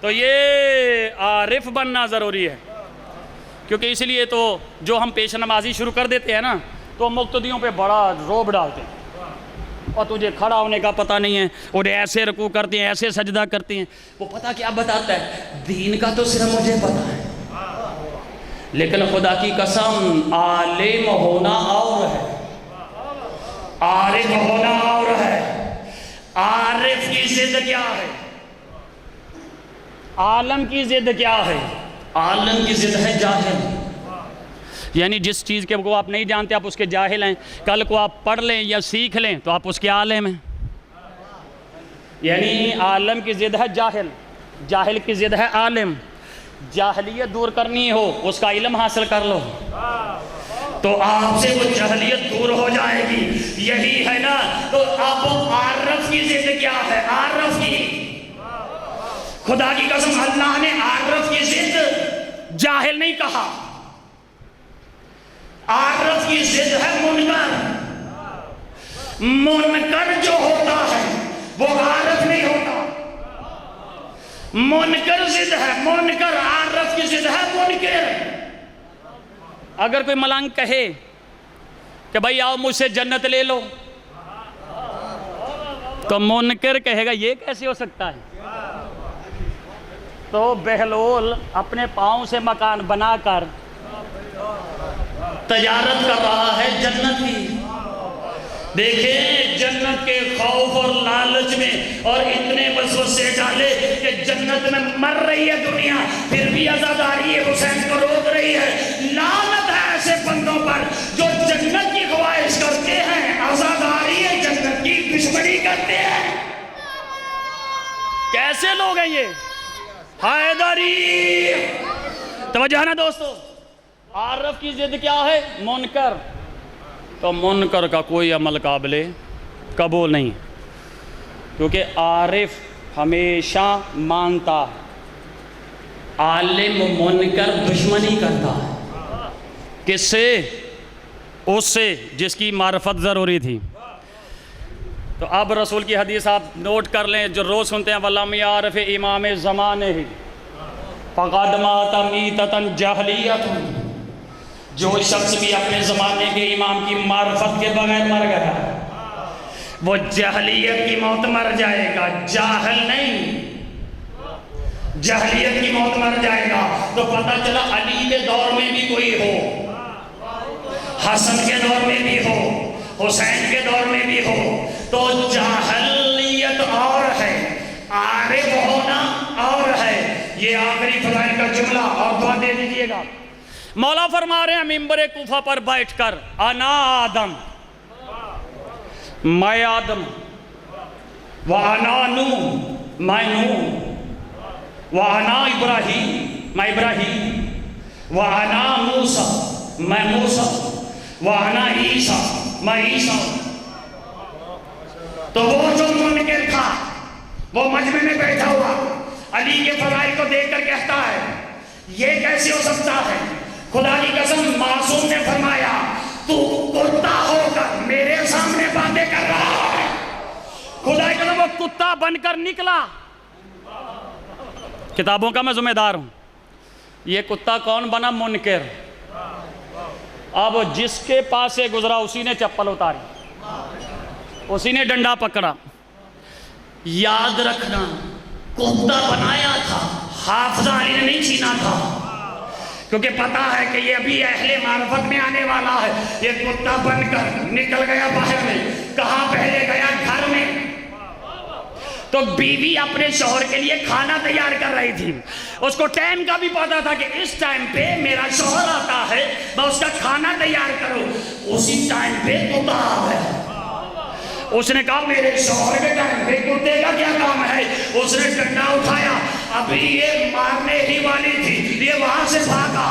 تو یہ عارف بننا ضروری ہے، کیونکہ اس لیے تو جو ہم پیش نمازی شروع کر دیتے ہیں نا تو مقتدیوں پہ بڑا روب ڈالتے ہیں، اور تجھے کھڑا ہونے کا پتہ نہیں ہے، اور ایسے رکوع کرتے ہیں، ایسے سجدہ کرتے ہیں۔ وہ پتہ کیا بتاتا ہے؟ دین کا تو صرف مجھے پتہ ہے، لیکن خدا کی قسم عالم ہونا اور ہے، عارف ہونا اور ہے۔ عارف کی ضد کیا ہے؟ عالم کی ضد کیا ہے؟ عالم کی ضد ہے جاہل، یعنی جس چیز کے کو آپ نہیں جانتے آپ اس کے جاہل ہیں، کل کو آپ پڑھ لیں یا سیکھ لیں تو آپ اس کے عالم ہیں۔ یعنی عالم کی ضد ہے جاہل، جاہل کی ضد ہے عالم۔ جاہلیت دور کرنی ہو اس کا علم حاصل کر لو تو آپ سے وہ جاہلیت دور ہو جائے گی، یہی ہے نا۔ تو اب عارف کی ضد کیا ہے؟ عارف کی، خدا کی قسم اللہ نے عارف کی ضد جاہل نہیں کہا، عارف کی ضد ہے منکر۔ منکر جو ہوتا ہے وہ عارف نہیں ہوتا، منکر ضد ہے منکر، عارف کی ضد ہے منکر۔ اگر کوئی ملنگ کہے کہ بھائی آؤ مجھ سے جنت لے لو تو منکر کہے گا یہ کیسے ہو سکتا ہے؟ تو بہلول اپنے پاؤں سے مکان بنا کر تجارت کر رہا ہے جنت کی۔ دیکھیں جنت کے خوف اور لالچ میں اور اتنے وسوسے ڈالے کہ جنت میں مر رہی ہے دنیا، پھر بھی عزاداری حسین کو روک رہی ہے۔ لعنت ہے ایسے بندوں پر جو جنت کی خواہش کرتے ہیں، عزاداری جنت کی دشمنی کرتے ہیں۔ کیسے لوگ ہیں یہ؟ حیدری توجہ نا دوستو، عارف کی ضد کیا ہے؟ منکر۔ تو منکر کا کوئی عمل قابل قبول نہیں، کیونکہ عارف ہمیشہ مانتا ہے، عالم منکر دشمنی کرتا ہے۔ کس سے؟ اس سے جس کی معرفت ضروری تھی۔ تو اب رسول کی حدیث آپ نوٹ کر لیں جو روز سنتے ہیں، وَلَمْ يَعْرِفِ امام زمانہ فَقَدْ مَاتَ مِیتَةً جَاہِلیَّةً، جو شخص بھی اپنے زمانے کے امام کی معرفت کے بغیر مر گیا وہ جاہلیت کی موت مر جائے گا، جاہل نہیں، جاہلیت کی موت مر جائے گا۔ تو پتہ چلا علی کے دور میں بھی کوئی ہو، حسن کے دور میں بھی ہو، حسین کے دور میں بھی ہو، تو جاہلیت اور ہے، عارف ہونا اور ہے۔ یہ آخری فضائل کا جملہ اور دعا دے دیجئے گا۔ مولا فرما رہے ہیں منبر کوفہ پر بیٹھ کر، انا آدم، میں آدم، وانا نوح، میں نوح، وانا ابراہیم، میں ابراہیم، وانا موسیٰ، میں موسیٰ، وانا عیسیٰ، میں عیسیٰ۔ تو وہ جو منکر تھا وہ مجمع میں بیٹھا ہوا علی کے فضائل کو دیکھ کر کہتا ہے یہ کیسے ہو سکتا ہے؟ خدا کی قسم معصوم نے فرمایا تو کتا ہو کر میرے سامنے باتیں کر رہا ہے۔ خدا کی قسم وہ کتا بن کر نکلا۔ کتابوں کا میں ذمہ دار ہوں، یہ کتا کون بنا؟ منکر۔ اب جس کے پاس سے گزرا اسی نے چپل اتاری، اسی نے ڈنڈا پکڑا۔ یاد رکھنا کتا بنایا تھا، حافظہ علی نے نہیں چھینا تھا، کیونکہ پتا ہے کہ یہ ابھی اہل معرفت میں آنے والا ہے۔ یہ کتا بن کر نکل گیا باہر میں، کہاں پہلے گیا؟ گھر میں۔ تو بیوی اپنے شوہر کے لیے کھانا تیار کر رہی تھی، اس کو ٹائم کا بھی پتا تھا کہ اس ٹائم پہ میرا شوہر آتا ہے، میں اس کا کھانا تیار کروں۔ اسی ٹائم پہ کتا آ گیا، اس نے کہا میرے شوہر کے ٹائم پہ کتے کا کیا کام ہے؟ اس نے ڈنڈا اٹھایا، ابھی یہ مارنے ہی والی تھی، یہ وہاں سے بھاگا۔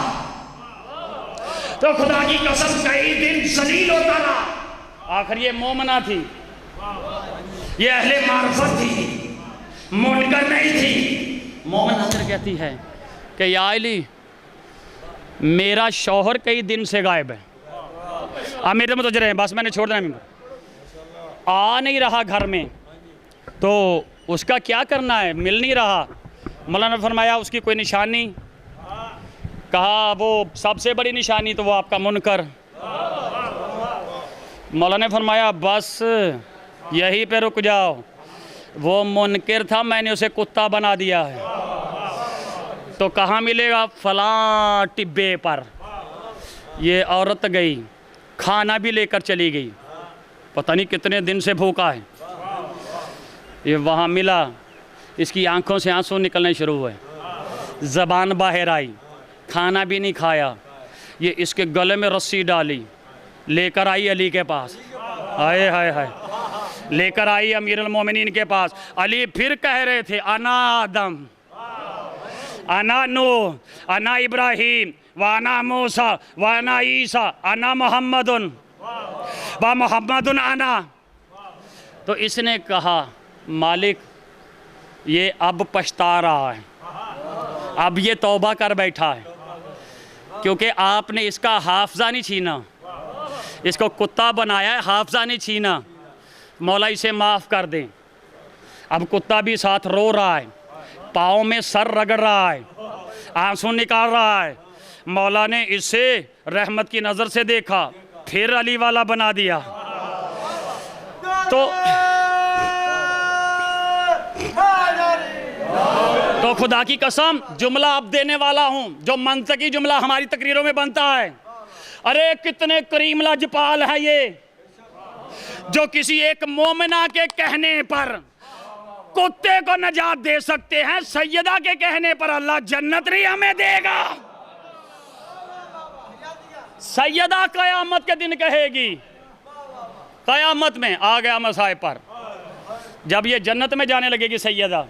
تو خدا کی قسم کئی دن ذلیل ہوتا رہا، آخر یہ مومنہ تھی، یہ اہل معرفت تھی، منکر نہیں تھی۔ مومن آخر کہتی ہے کہ یا علی میرا شوہر کئی دن سے غائب ہے، آپ میرے متوجہ رہے ہیں، بس میں نے چھوڑ دینا، آ نہیں رہا گھر میں، تو اس کا کیا کرنا ہے؟ مل نہیں رہا، مولانا نے فرمایا اس کی کوئی نشانی؟ کہا وہ سب سے بڑی نشانی تو وہ آپ کا منکر۔ مولانا نے فرمایا بس یہی پہ رک جاؤ، وہ منکر تھا، میں نے اسے کتا بنا دیا ہے۔ تو کہاں ملے گا؟ فلاں ٹبے پر۔ یہ عورت گئی، کھانا بھی لے کر چلی گئی، پتہ نہیں کتنے دن سے بھوکا ہے، یہ وہاں ملا، اس کی آنکھوں سے آنسو نکلنے شروع ہوئے، زبان باہر آئی، کھانا بھی نہیں کھایا، یہ اس کے گلے میں رسی ڈالی، لے کر آئی علی کے پاس، ہائے ہائے ہائے، لے کر آئی امیر المومنین کے پاس۔ علی پھر کہہ رہے تھے انا آدم، انا نوح، انا ابراہیم، وانا موسیٰ، وانا عیسیٰ، انا محمد، و محمد انا۔ تو اس نے کہا مالک یہ اب پچھتا رہا ہے، اب یہ توبہ کر بیٹھا ہے، کیونکہ آپ نے اس کا حافظہ نہیں چھینا، اس کو کتا بنایا ہے، حافظہ نہیں چھینا، مولا اسے معاف کر دیں۔ اب کتا بھی ساتھ رو رہا ہے، پاؤں میں سر رگڑ رہا ہے، آنسو نکال رہا ہے۔ مولا نے اسے رحمت کی نظر سے دیکھا، پھر علی والا بنا دیا۔ تو خدا کی قسم جملہ اب دینے والا ہوں جو منطقی جملہ ہماری تقریروں میں بنتا ہے۔ ارے کتنے کریم لاجپال ہے یہ، جو کسی ایک مومنہ کے کہنے پر کتے کو نجات دے سکتے ہیں، سیدہ کے کہنے پر اللہ جنت نہیں ہمیں دے گا۔ سیدہ قیامت کے دن کہے گی، قیامت میں آ گیا مصائب پر، جب یہ جنت میں جانے لگے گی سیدہ،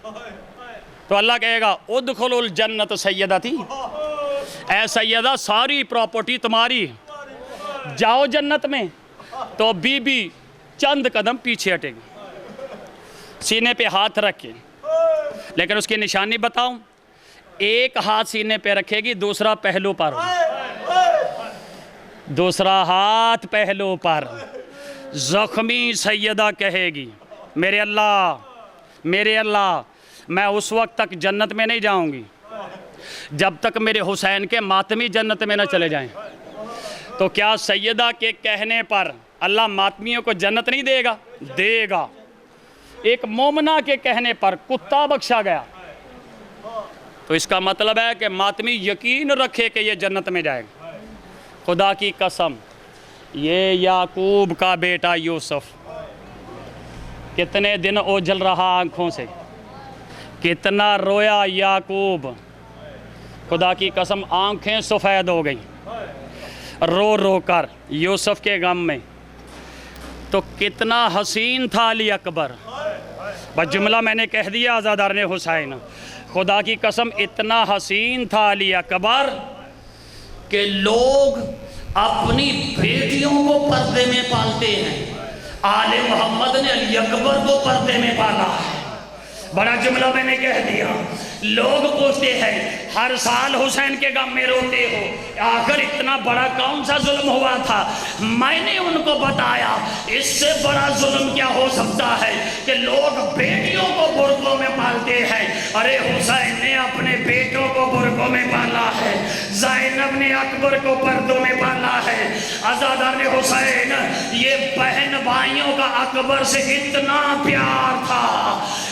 تو اللہ کہے گا ادخلوا الجنت سیدہ تھی، اے سیدہ ساری پراپرٹی تمہاری، جاؤ جنت میں۔ تو بی بی چند قدم پیچھے ہٹے گی، سینے پہ ہاتھ رکھے، لیکن اس کی نشانی بتاؤں، ایک ہاتھ سینے پہ رکھے گی، دوسرا پہلو پر، دوسرا ہاتھ پہلو پر، زخمی سیدہ کہے گی میرے اللہ میں اس وقت تک جنت میں نہیں جاؤں گی جب تک میرے حسین کے ماتمی جنت میں نہ چلے جائیں۔ تو کیا سیدہ کے کہنے پر اللہ ماتمیوں کو جنت نہیں دے گا؟ دے گا۔ ایک مومنہ کے کہنے پر کتا بخشا گیا، تو اس کا مطلب ہے کہ ماتمی یقین رکھے کہ یہ جنت میں جائے گا۔ خدا کی قسم یہ یعقوب کا بیٹا یوسف کتنے دن اوجھل رہا آنکھوں سے، کتنا رویا یعقوب، خدا کی قسم آنکھیں سفید ہو گئیں رو رو کر یوسف کے غم میں۔ تو کتنا حسین تھا علی اکبر، بس جملہ میں نے کہہ دیا آزادارِ حسین، خدا کی قسم اتنا حسین تھا علی اکبر کہ لوگ اپنی بیٹیوں کو پردے میں پالتے ہیں، آل محمد نے علی اکبر کو پردے میں پالا ہے۔ بڑا جملہ میں نے کہہ دیا، لوگ پوچھتے ہیں ہر سال حسین کے غم میں روتے ہو، آخر اتنا بڑا کون سا ظلم ہوا تھا؟ میں نے ان کو بتایا اس سے بڑا ظلم کیا ہو سکتا ہے کہ لوگ بیٹیوں کو برقعوں میں پالتے ہیں۔ ارے حسین نے اپنے بیٹوں کو برقعوں میں پالا ہے، زینب نے اکبر کو پردوں میں پالا ہے۔ عزادار حسین، یہ بہن بھائیوں کا اکبر سے اتنا پیار تھا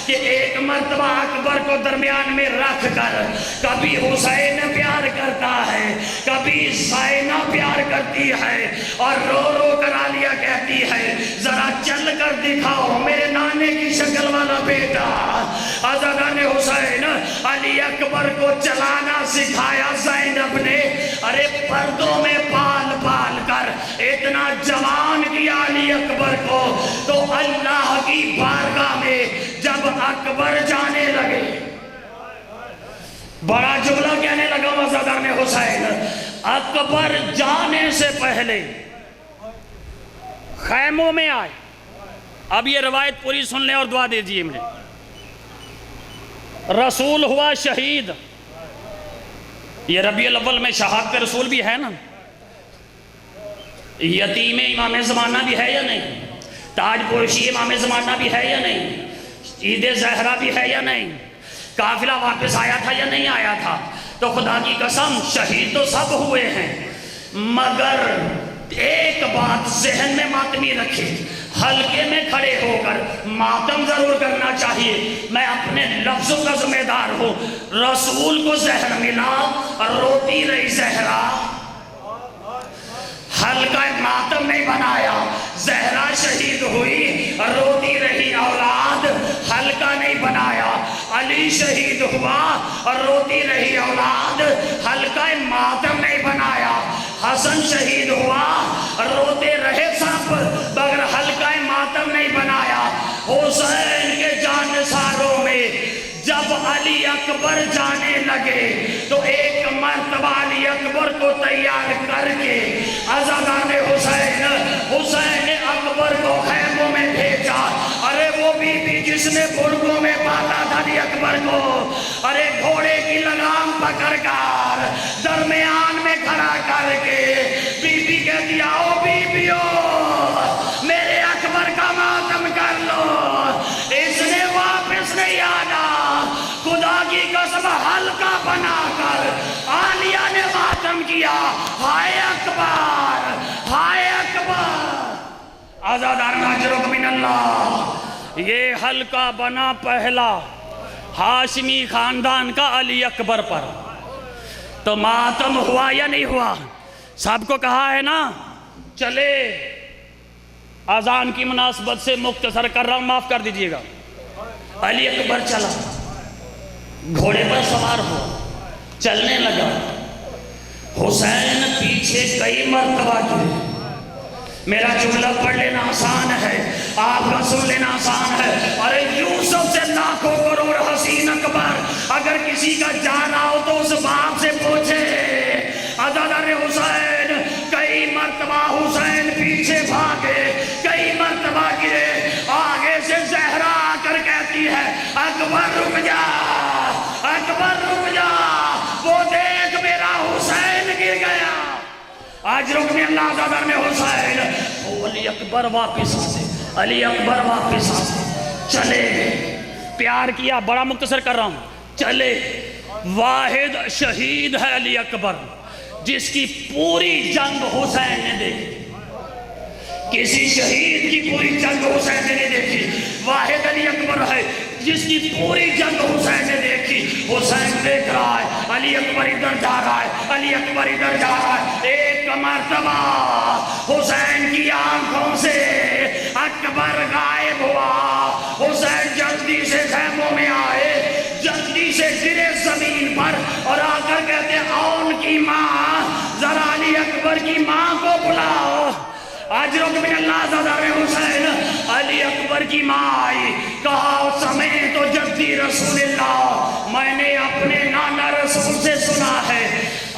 کہ ایک مرتبہ اکبر کو درمیان میں رکھ کر کبھی حسین پیار کرتا ہے، کبھی زینب پیار کرتی ہے، اور رو رو کر عالیہ کہتی ہے ذرا چل کر دکھاؤ میرے نانے کی شکل والا بیٹا۔ عزادار حسین، علی اکبر کو چلانا سکھایا زینب نے، ارے پردوں میں پال پال کر اتنا جوان کیا علی اکبر کو۔ تو اللہ کی بارگاہ میں جب اکبر جانے لگے، بڑا جملہ کہنے لگا عزادار حسین، اکبر جانے سے پہلے خیموں میں آئے۔ اب یہ روایت پوری سن لیں اور دعا دیجئے مجھے۔ رسول ہوا شہید، یہ ربیع الاول میں شہادت رسول بھی ہے نا، یتیم امام زمانہ بھی ہے یا نہیں، تاج پوشی امام زمانہ بھی ہے یا نہیں، عید زہرہ بھی ہے یا نہیں، قافلہ واپس آیا تھا یا نہیں آیا تھا؟ تو خدا کی قسم شہید تو سب ہوئے ہیں، مگر ایک بات ذہن میں ماتمی رکھے، حلقے میں کھڑے ہو کر ماتم ضرور کرنا چاہیے۔ میں اپنے لفظوں کا ذمہ دار ہوں۔ رسول کو زہر ملا اور روتی رہی زہرا، حلقہ ماتم نہیں بنایا۔ زہرا شہید ہوئی، روتی رہی اولاد، حلقہ نہیں بنایا۔ علی شہید ہوا اور روتی رہی اولاد، حلقہ ماتم نہیں بنایا۔ حسن شہید ہوا اور روتے رہے سب، مگر حلقہ ماتم نہیں بنایا۔ حسین کے جانثاروں میں جب علی اکبر جانے لگے تو ایک مرتبہ علی اکبر کو تیار کر کے عزادار حسین اکبر کو خیموں میں بھیجا۔ ارے وہ بی بی جس نے برگوں میں باندھا تھا علی اکبر کو، ارے گھوڑے کی لگام پکڑ کر درمیان میں کھڑا کر کے بی بی کہتی آؤ بی بیو میرے اکبر کا ماتم کر لو۔ اس نے واپس نہیں آنا، خدا کی قسم حلقہ بنا کر عالیہ نے ماتم کیا۔ ہائے اکبر، ہائے اکبر۔ آزادار ناجرک من اللہ، یہ حلقہ بنا پہلا ہاشمی خاندان کا علی اکبر پر۔ تو ماتم ہوا یا نہیں ہوا؟ سب کو کہا ہے نا؟ چلے اذان کی مناسبت سے مختصر کر رہا ہوں، معاف کر دیجئے گا۔ علی اکبر چلا، گھوڑے پر سوار ہوا، چلنے لگا۔ حسین پیچھے کئی مرتبہ گرے۔ میرا جملہ پڑھ لینا آسان ہے، آپ کا سن لینا آسان ہے۔ ارے یوسف سے لاکھوں کروڑ حسین اکبر، اگر کسی کا جانا ہو تو اس باپ سے پوچھے۔ عزادار حسین، کئی مرتبہ حسین پیچھے بھاگے، کئی مرتبہ گرے۔ آگے سے زہرا آ کر کہتی ہے اکبر رک جا، اکبر رک جا، وہ دیکھ میرا حسین گر گیا۔ آج رکن اللہ عزادار میں حسین، علی اکبر واپس آتے، علی اکبر واپس آتے، چلے گئے۔ پیار کیا، بڑا مختصر کر رہا ہوں، چلے۔ واحد شہید ہے علی اکبر جس کی پوری جنگ حسین نے دیکھی، کسی شہید کی پوری جنگ حسین نے نہیں دیکھی۔ واحد علی اکبر ہے جس کی پوری جنگ حسین نے دیکھی۔ حسین دیکھ رہا ہے، علی اکبر ادھر جا رہا ہے، علی اکبر ادھر جا رہا ہے۔ ایک مرتبہ حسین کی آنکھوں سے اکبر غائب ہوا۔ حسین جلدی سے خیموں میں آئے، جلدی سے گرے زمین پر اور آ کر کہتے اون کی ماں، ذرا علی اکبر کی ماں کو بلاؤ۔ آج رکن من اللہ عزادار حسین، علی اکبر کی ماں آئی، کہا سمیت جدی رسول اللہ، میں نے اپنے نانا رسول سے سنا ہے،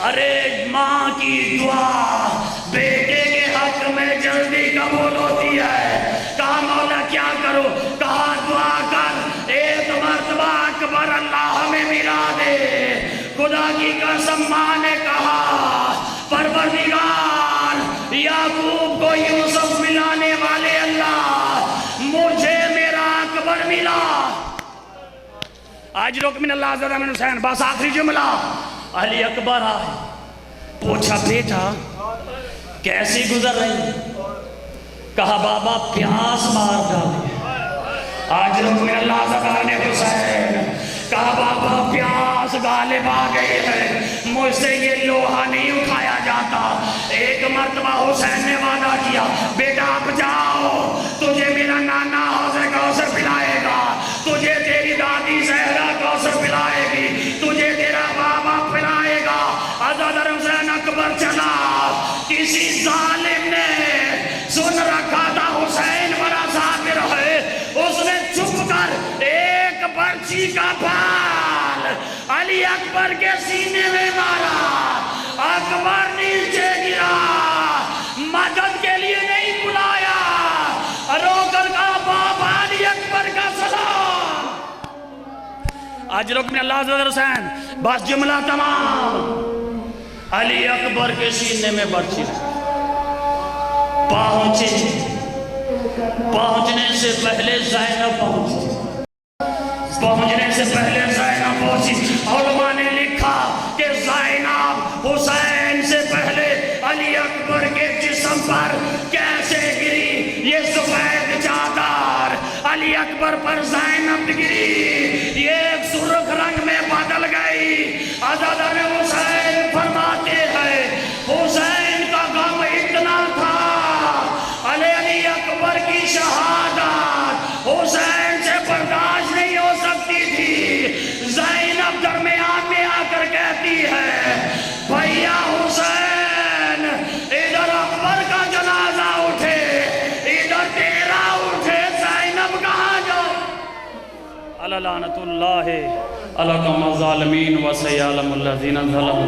ارے ماں کی دعا بیٹے کے حق میں جلدی قبول ہوتی ہے۔ کہا مولا کیا کرو؟ کہا دعا کر، ایک مرتبہ اکبر اللہ ہمیں ملا دے۔ خدا کی قسم ماں نے کہا پروردگار یعقوب کو یوسف ملانے والے اللہ، مجھے میرا اکبر ملا۔ آج رکن من اللہ عزادار من حسین، بس آخری جملہ۔ علی اکبر آئے، پوچھا بیٹا کیسی گزر رہی؟ کہا بابا پیاس مار ڈالی۔ آج رکن من اللہ عزادار من حسین، کہا بابا پیاس غالب آ گئی ہے، مجھ سے یہ لوہا نہیں اٹھایا جاتا۔ ایک مرتبہ حسین نے وعدہ کیا، بیٹا آپ جاؤ، تجھے میرا نانا حوض کوثر پلائے گا، تجھے تیری دادی زہرا کوثر پلائے گی، تجھے تیرا بابا پلائے گا۔ عزادار حسین اکبر چلا، کسی ظالم نے سن رکھا تھا حسین بڑا صابر ہے، اس نے چھپ کر ایک برچی کا پھال علی اکبر کے سینے میں مارا۔ اکبر نیچے گرا، مدد کے لیے نہیں بلایا، رو کر کہا بابا علی اکبر کا سلام۔ آج رکن من اللہ عزادار حسین، بس جملہ تمام۔ علی اکبر کے سینے میں برچی پہنچے، پہنچنے سے پہلے زینب پہنچے، پہنچنے سے پہلے زینب بہت سی علماء نے لکھا کہ زینب حسین سے پہلے علی اکبر کے جسم پر کیسے گری، یہ سفید چادر علی اکبر پر زینب گری، یہ ایک سرخ رنگ میں بدل گئی۔ حضرت حسین فرماتے ہیں حسین کا غم اتنا تھا، علی اکبر کی شہادت حسین سے برداشت نہیں ہو سکتی تھی۔ زینب درمیان میں آ کر کہتی ہے بھیا حسین ادھر اکبر کا جنازہ اٹھے ادھر تیرا اٹھے، زینب کہاں جاؤ؟ علی لعنت اللہ علی الظالمین وسیعلم الذین ظلموا۔